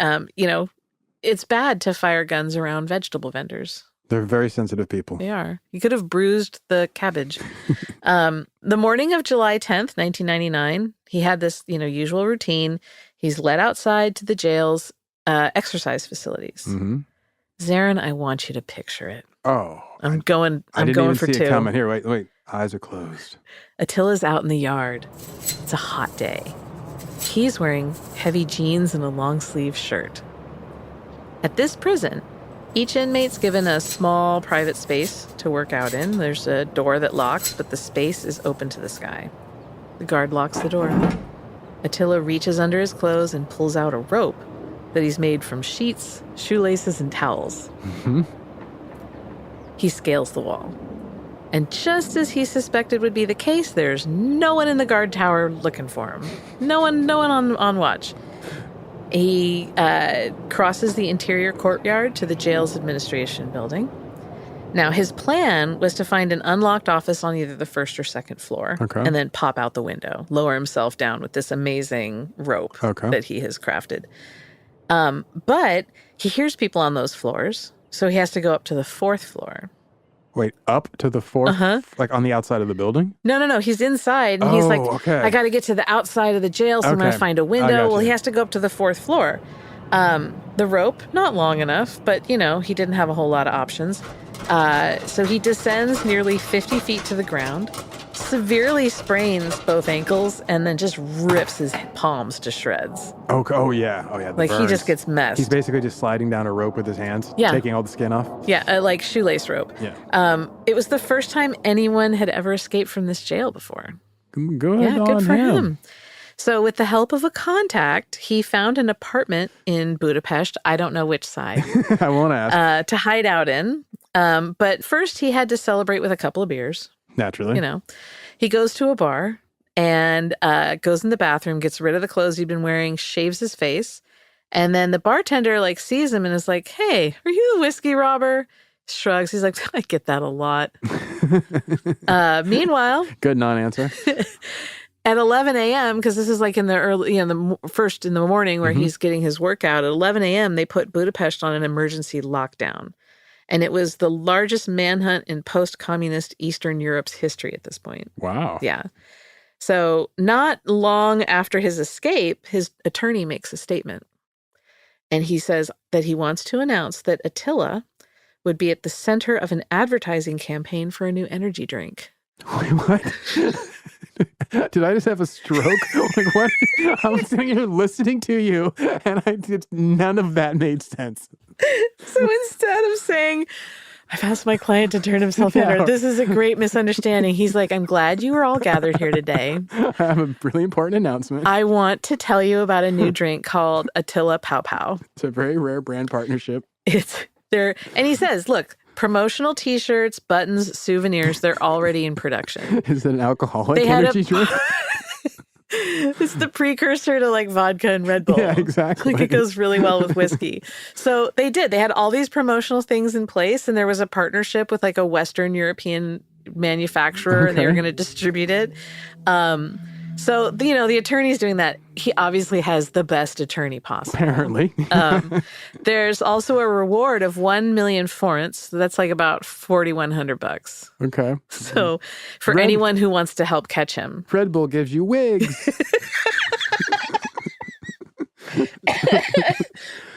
it's bad to fire guns around vegetable vendors. They're very sensitive people. They are. You could have bruised the cabbage. The morning of July 10th, 1999, he had this, usual routine. He's led outside to the jail's exercise facilities. Mm-hmm. Zaron, I want you to picture it. Oh. I'm going I didn't even for see two. it coming. Here, wait. Eyes are closed. Attila's out in the yard. It's a hot day. He's wearing heavy jeans and a long-sleeve shirt. At this prison, each inmate's given a small private space to work out in. There's a door that locks, but the space is open to the sky. The guard locks the door. Attila reaches under his clothes and pulls out a rope that he's made from sheets, shoelaces, and towels. Mm-hmm. He scales the wall. And just as he suspected would be the case, there's no one in the guard tower looking for him. No one on watch. He crosses the interior courtyard to the jail's administration building. Now, his plan was to find an unlocked office on either the first or second floor, and then pop out the window, lower himself down with this amazing rope that he has crafted. But he hears people on those floors, so he has to go up to the fourth floor. Wait, up to the fourth? Uh-huh. Like on the outside of the building? No. He's inside, and he's like, I got to get to the outside of the jail, so I'm going to find a window. Well, he has to go up to the fourth floor. The rope, not long enough, but, he didn't have a whole lot of options. So he descends nearly 50 feet to the ground, severely sprains both ankles, and then just rips his palms to shreds. Oh yeah. Like burns. He just gets messed. He's basically just sliding down a rope with his hands, taking all the skin off. Yeah, like shoelace rope. Yeah. It was the first time anyone had ever escaped from this jail before. Good for him. So with the help of a contact, he found an apartment in Budapest. I don't know which side. I won't ask. To hide out in. But first he had to celebrate with a couple of beers. Naturally. He goes to a bar and goes in the bathroom, gets rid of the clothes he'd been wearing, shaves his face. And then the bartender sees him and is like, hey, are you the whiskey robber? Shrugs. He's like, I get that a lot. Meanwhile. Good non-answer. At 11 a.m., because this is in the early, first in the morning where he's getting his workout, at 11 a.m., they put Budapest on an emergency lockdown. And it was the largest manhunt in post-communist Eastern Europe's history at this point. Wow. Yeah. So not long after his escape, his attorney makes a statement. And he says that he wants to announce that Attila would be at the center of an advertising campaign for a new energy drink. Wait, what? Did I just have a stroke? What? I'm sitting here listening to you, and none of that made sense. So instead of saying, I've asked my client to turn himself in, or this is a great misunderstanding, he's like, I'm glad you are all gathered here today. I have a really important announcement. I want to tell you about a new drink called Attila Pow Pow. It's a very rare brand partnership. It's there, and he says, look, promotional T-shirts, buttons, souvenirs, they're already in production. Is it an alcoholic energy drink? It's the precursor to vodka and Red Bull. Yeah, exactly. It goes really well with whiskey. So they did. They had all these promotional things in place, and there was a partnership with a Western European manufacturer, and they were going to distribute it. So, the attorney's doing that. He obviously has the best attorney possible. Apparently. There's also a reward of 1 million forints. So that's about $4,100. Okay. So for anyone who wants to help catch him. Red Bull gives you wigs. Oh,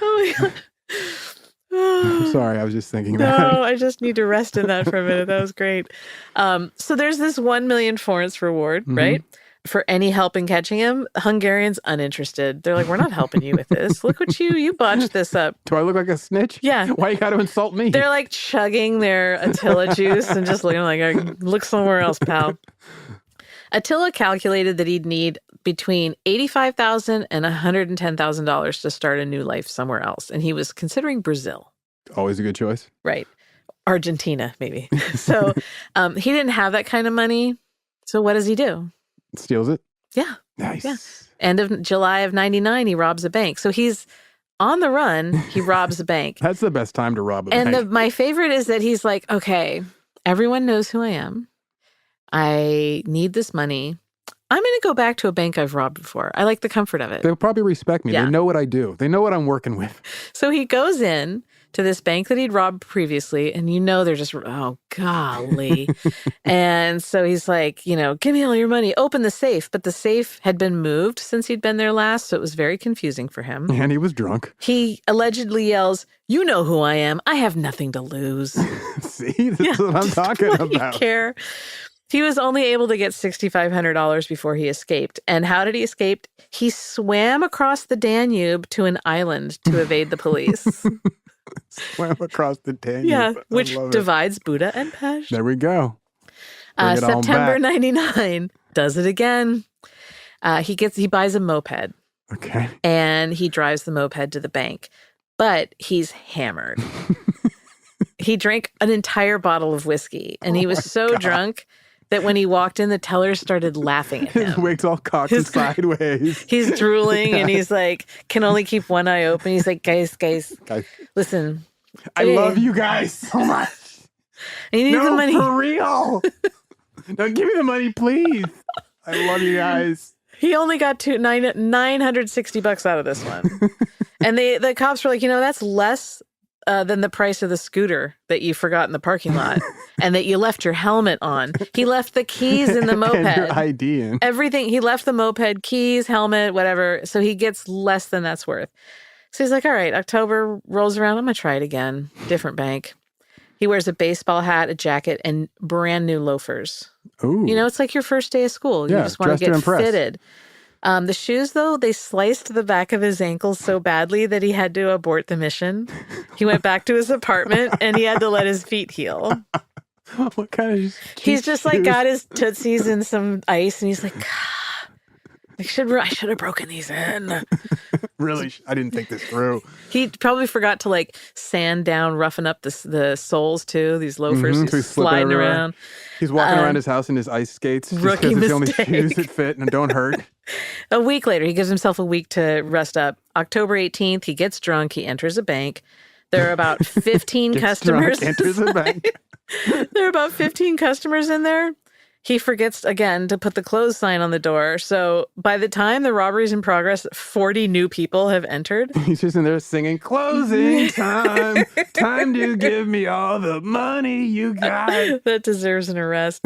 my God. I'm sorry, I was just thinking that. No, I just need to rest in that for a minute. That was great. So there's this 1 million forints reward, right? For any help in catching him. Hungarians uninterested. They're like, we're not helping you with this. Look what you botched this up. Do I look like a snitch? Yeah. Why you got to insult me? They're chugging their Attila juice and just looking look somewhere else, pal. Attila calculated that he'd need between $85,000 and $110,000 to start a new life somewhere else. And he was considering Brazil. Always a good choice. Right. Argentina, maybe. So he didn't have that kind of money. So what does he do? Steals it? Yeah. Nice. Yeah. End of July of 99, he robs a bank. So he's on the run. He robs a bank. That's the best time to rob a bank. And my favorite is that he's like, okay, everyone knows who I am. I need this money. I'm going to go back to a bank I've robbed before. I like the comfort of it. They'll probably respect me. Yeah. They know what I do. They know what I'm working with. So he goes in to this bank that he'd robbed previously. And they're just, oh, golly. And so he's like, give me all your money, open the safe. But the safe had been moved since he'd been there last, so it was very confusing for him. And he was drunk. He allegedly yells, "You know who I am. I have nothing to lose." See, that's what I'm talking about. You care? He was only able to get $6,500 before he escaped. And how did he escape? He swam across the Danube to an island to evade the police. Swam across the Danube. Yeah, which divides Buda and Pest. There we go. September 99, does it again. He buys a moped. Okay. And he drives the moped to the bank. But he's hammered. He drank an entire bottle of whiskey. And he was so drunk that when he walked in, the tellers started laughing at him. His wig's all cocked and sideways. He's drooling and he's like, can only keep one eye open. He's like, guys, listen. I love you guys so much. I need the money. For real. No, give me the money, please. I love you guys. He only got $960 out of this one. And the cops were like, that's less than the price of the scooter that you forgot in the parking lot and that you left your helmet on. He left the keys in the moped. And your ID in. Everything. He left the moped, keys, helmet, whatever. So he gets less than that's worth. So he's like, all right, October rolls around. I'm going to try it again. Different bank. He wears a baseball hat, a jacket, and brand new loafers. Ooh. It's like your first day of school. You just want to get fitted. The shoes, though, they sliced the back of his ankles so badly that he had to abort the mission. He went back to his apartment and he had to let his feet heal. What kind of He's just like got his tootsies in some ice and he's like, I should have broken these in. Really? I didn't think this through. He probably forgot to like sand down, roughen up the soles too. These loafers, he's sliding around. He's walking around his house in his ice skates. Rookie mistake. It's the only shoes that fit and don't hurt. A week later, he gives himself a week to rest up. October 18th, he gets drunk. He enters a bank. There are about 15 customers. Enters a bank. There are about 15 customers in there. He forgets again to put the close sign on the door. So by the time the robbery's in progress, 40 new people have entered. He's just in there singing, closing time, time to give me all the money you got. That deserves an arrest.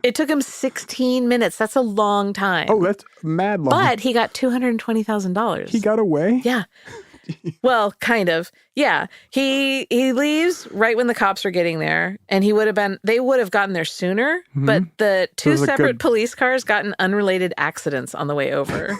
It took him 16 minutes. That's a long time. Oh, that's mad long. But he got $220,000. He got away? Yeah. Well, kind of. Yeah. He leaves right when the cops are getting there, and they would have gotten there sooner, but the two separate police cars got in unrelated accidents on the way over.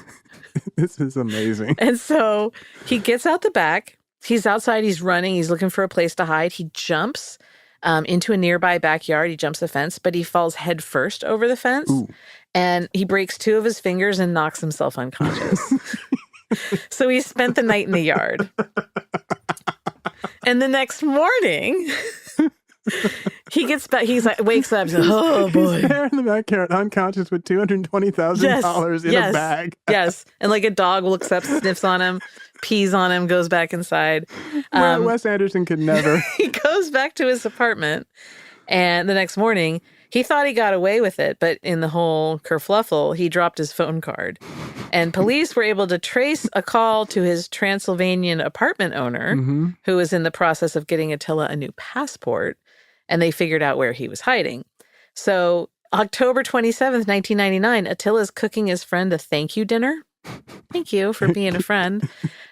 This is amazing. And so he gets out the back. He's outside. He's running. He's looking for a place to hide. He jumps into a nearby backyard. He jumps the fence, but he falls head first over the fence. Ooh. And he breaks 2 of his fingers and knocks himself unconscious. So he spent the night in the yard. And the next morning, he gets back. Wakes up. He's like, oh, boy. He's there in the backyard, unconscious with $220,000 in a bag. Yes. And like a dog looks up, sniffs on him, pees on him, goes back inside. Wes Anderson could never. He goes back to his apartment. And the next morning, he thought he got away with it, but in the whole kerfluffle, he dropped his phone card. And police were able to trace a call to his Transylvanian apartment owner, who was in the process of getting Attila a new passport, and they figured out where he was hiding. So October 27th, 1999, Attila's cooking his friend a thank you dinner. Thank you for being a friend.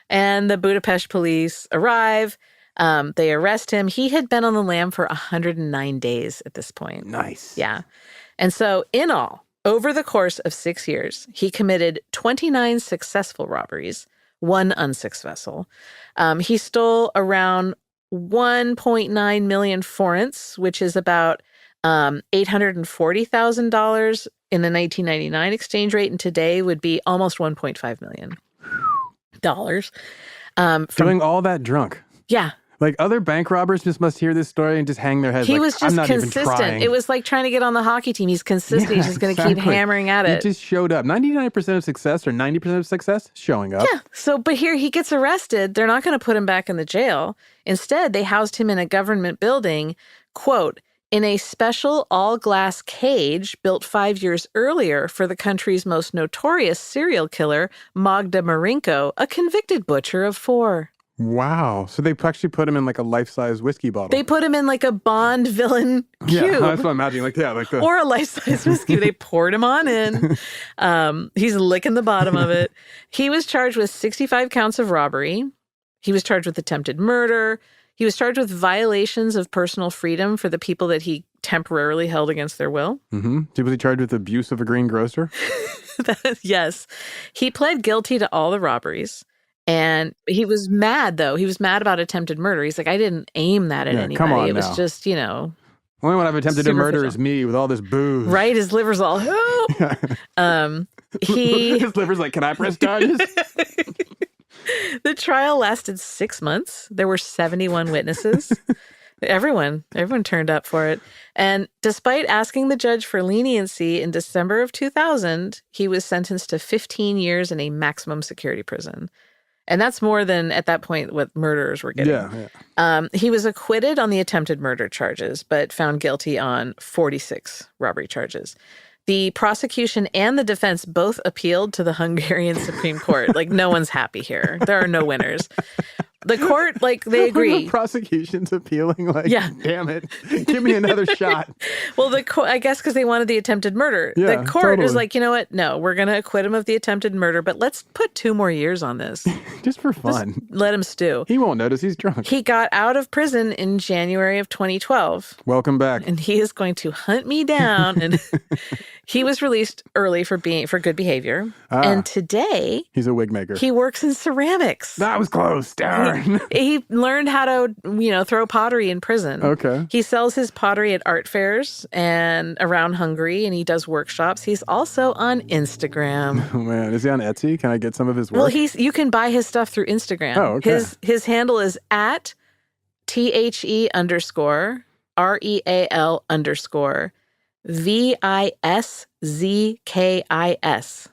And the Budapest police arrive. They arrest him. He had been on the lam for 109 days at this point. Nice. Yeah. And so in all, over the course of 6 years, he committed 29 successful robberies, 1 unsuccessful. He stole around 1.9 million forints, which is about $840,000 in the 1999 exchange rate, and today would be almost $1.5 million. Doing all that drunk. Yeah. Like other bank robbers just must hear this story and just hang their heads. He like, was just I'm not consistent. Even trying. It was like trying to get on the hockey team. He's consistent. Yeah, He's just going to keep hammering at it. He just showed up. 99% of success or 90% of success, showing up. Yeah. So, but here he gets arrested. They're not going to put him back in the jail. Instead, they housed him in a government building, quote, in a special all-glass cage built 5 years earlier for the country's most notorious serial killer, Magda Marinko, a convicted butcher of 4. Wow. So they actually put him in like a life-size whiskey bottle. They put him in like a Bond villain cube. Yeah, that's what I'm imagining. Like, Or a life-size whiskey. They poured him on in. He's licking the bottom of it. He was charged with 65 counts of robbery. He was charged with attempted murder. He was charged with violations of personal freedom for the people that he temporarily held against their will. Was he charged with abuse of a greengrocer? Yes. He pled guilty to all the robberies. And he was mad, though. He was mad about attempted murder. He's like, I didn't aim that at anybody. Come on it was now. just, Only one I've attempted to murder is me with all this booze. Right? His liver's all, help. His liver's like, can I press charges? The trial lasted 6 months. There were 71 witnesses. Everyone turned up for it. And despite asking the judge for leniency in December of 2000, he was sentenced to 15 years in a maximum security prison. And that's more than, at that point, what murderers were getting. Yeah. He was acquitted on the attempted murder charges, but found guilty on 46 robbery charges. The prosecution and the defense both appealed to the Hungarian Supreme Court. Like, no one's happy here. There are no winners. The court, they agree. The prosecution's appealing, yeah. Damn it, give me another shot. Well, I guess because they wanted the attempted murder. Yeah, the court was totally. like, you know what? No, we're going to acquit him of the attempted murder, but let's put 2 more years on this. Just for fun. Just let him stew. He won't notice he's drunk. He got out of prison in January of 2012. Welcome back. And he is going to hunt me down. And he was released early for good behavior. And today, he's a wig maker. He works in ceramics. That was close. Darn. He learned how to, throw pottery in prison. Okay. He sells his pottery at art fairs and around Hungary, and he does workshops. He's also on Instagram. Oh, man. Is he on Etsy? Can I get some of his work? Well, you can buy his stuff through Instagram. Oh, okay. His handle is at THE_REAL_VISZKIS.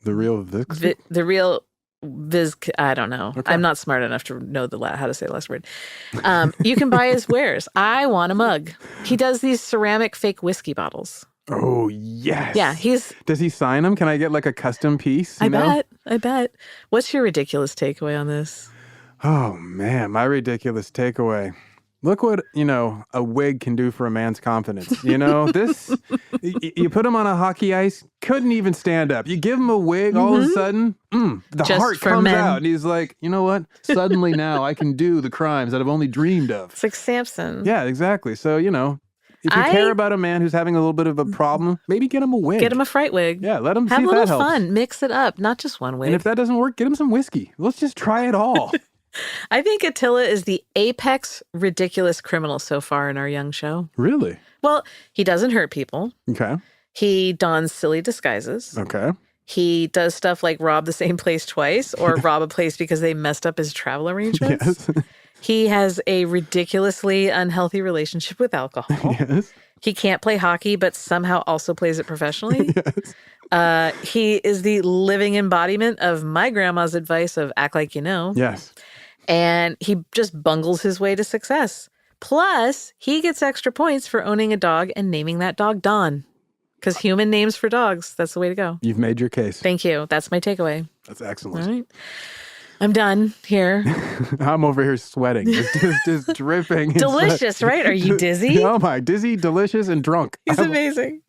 The real Vix? The real Viz, I don't know. Okay. I'm not smart enough to know how to say the last word. You can buy his wares. I want a mug. He does these ceramic fake whiskey bottles. Oh, yes. Yeah, Does he sign them? Can I get like a custom piece? I bet. What's your ridiculous takeaway on this? Oh, man. My ridiculous takeaway. Look what, a wig can do for a man's confidence. This, you put him on a hockey ice, couldn't even stand up. You give him a wig, all of a sudden, the Just heart comes out. And he's like, you know what? Suddenly now I can do the crimes that I've only dreamed of. It's like Samson. Yeah, exactly. So, if you care about a man who's having a little bit of a problem, maybe get him a wig. Get him a fright wig. Yeah, let him have see if a that little helps. fun. Mix it up, not just one wig. And if that doesn't work, get him some whiskey. Let's just try it all. I think Attila is the apex ridiculous criminal so far in our young show. Really? Well, he doesn't hurt people. Okay. He dons silly disguises. Okay. He does stuff like rob the same place twice or rob a place because they messed up his travel arrangements. Yes. He has a ridiculously unhealthy relationship with alcohol. Yes. He can't play hockey, but somehow also plays it professionally. Yes. He is the living embodiment of my grandma's advice of act like you know. Yes. And he just bungles his way to success. Plus, he gets extra points for owning a dog and naming that dog Don. Because human names for dogs, that's the way to go. You've made your case. Thank you. That's my takeaway. That's excellent. All right. I'm done here. I'm over here sweating. Just dripping. Delicious, right? Are you dizzy? Oh my, dizzy, delicious, and drunk. He's amazing.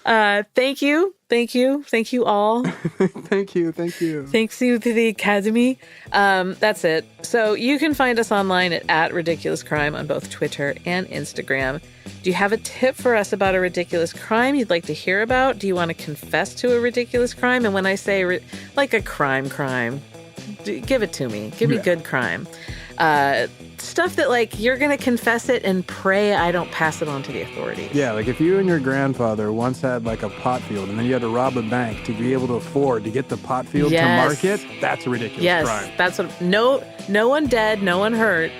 Thank you. Thank you. Thank you all. Thank you. Thanks you to the Academy. That's it. So you can find us online at Ridiculous Crime on both Twitter and Instagram. Do you have a tip for us about a ridiculous crime you'd like to hear about? Do you want to confess to a ridiculous crime? And when I say like a crime, give it to me. Give me good crime. Stuff that like you're going to confess it and pray I don't pass it on to the authorities. Yeah, like if you and your grandfather once had like a pot field and then you had to rob a bank to be able to afford to get the pot field to market, that's a ridiculous crime. Yes, that's what, no one dead, no one hurt,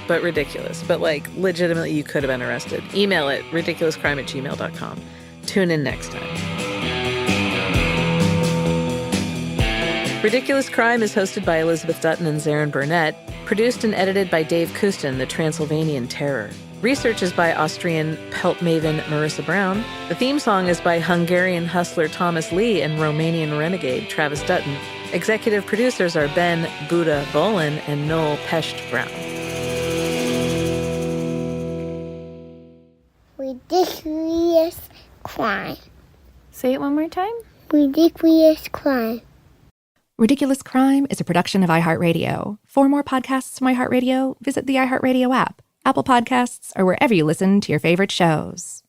but ridiculous. But like legitimately you could have been arrested. Email it, ridiculouscrime@gmail.com. Tune in next time. Ridiculous Crime is hosted by Elizabeth Dutton and Zaron Burnett. Produced and edited by Dave Kustin, the Transylvanian Terror. Research is by Austrian pelt maven Marissa Brown. The theme song is by Hungarian hustler Thomas Lee and Romanian renegade Travis Dutton. Executive producers are Ben Buddha Bolin and Noel Pesht Brown. Ridiculous crime. Say it one more time. Ridiculous crime. Ridiculous Crime is a production of iHeartRadio. For more podcasts from iHeartRadio, visit the iHeartRadio app, Apple Podcasts, or wherever you listen to your favorite shows.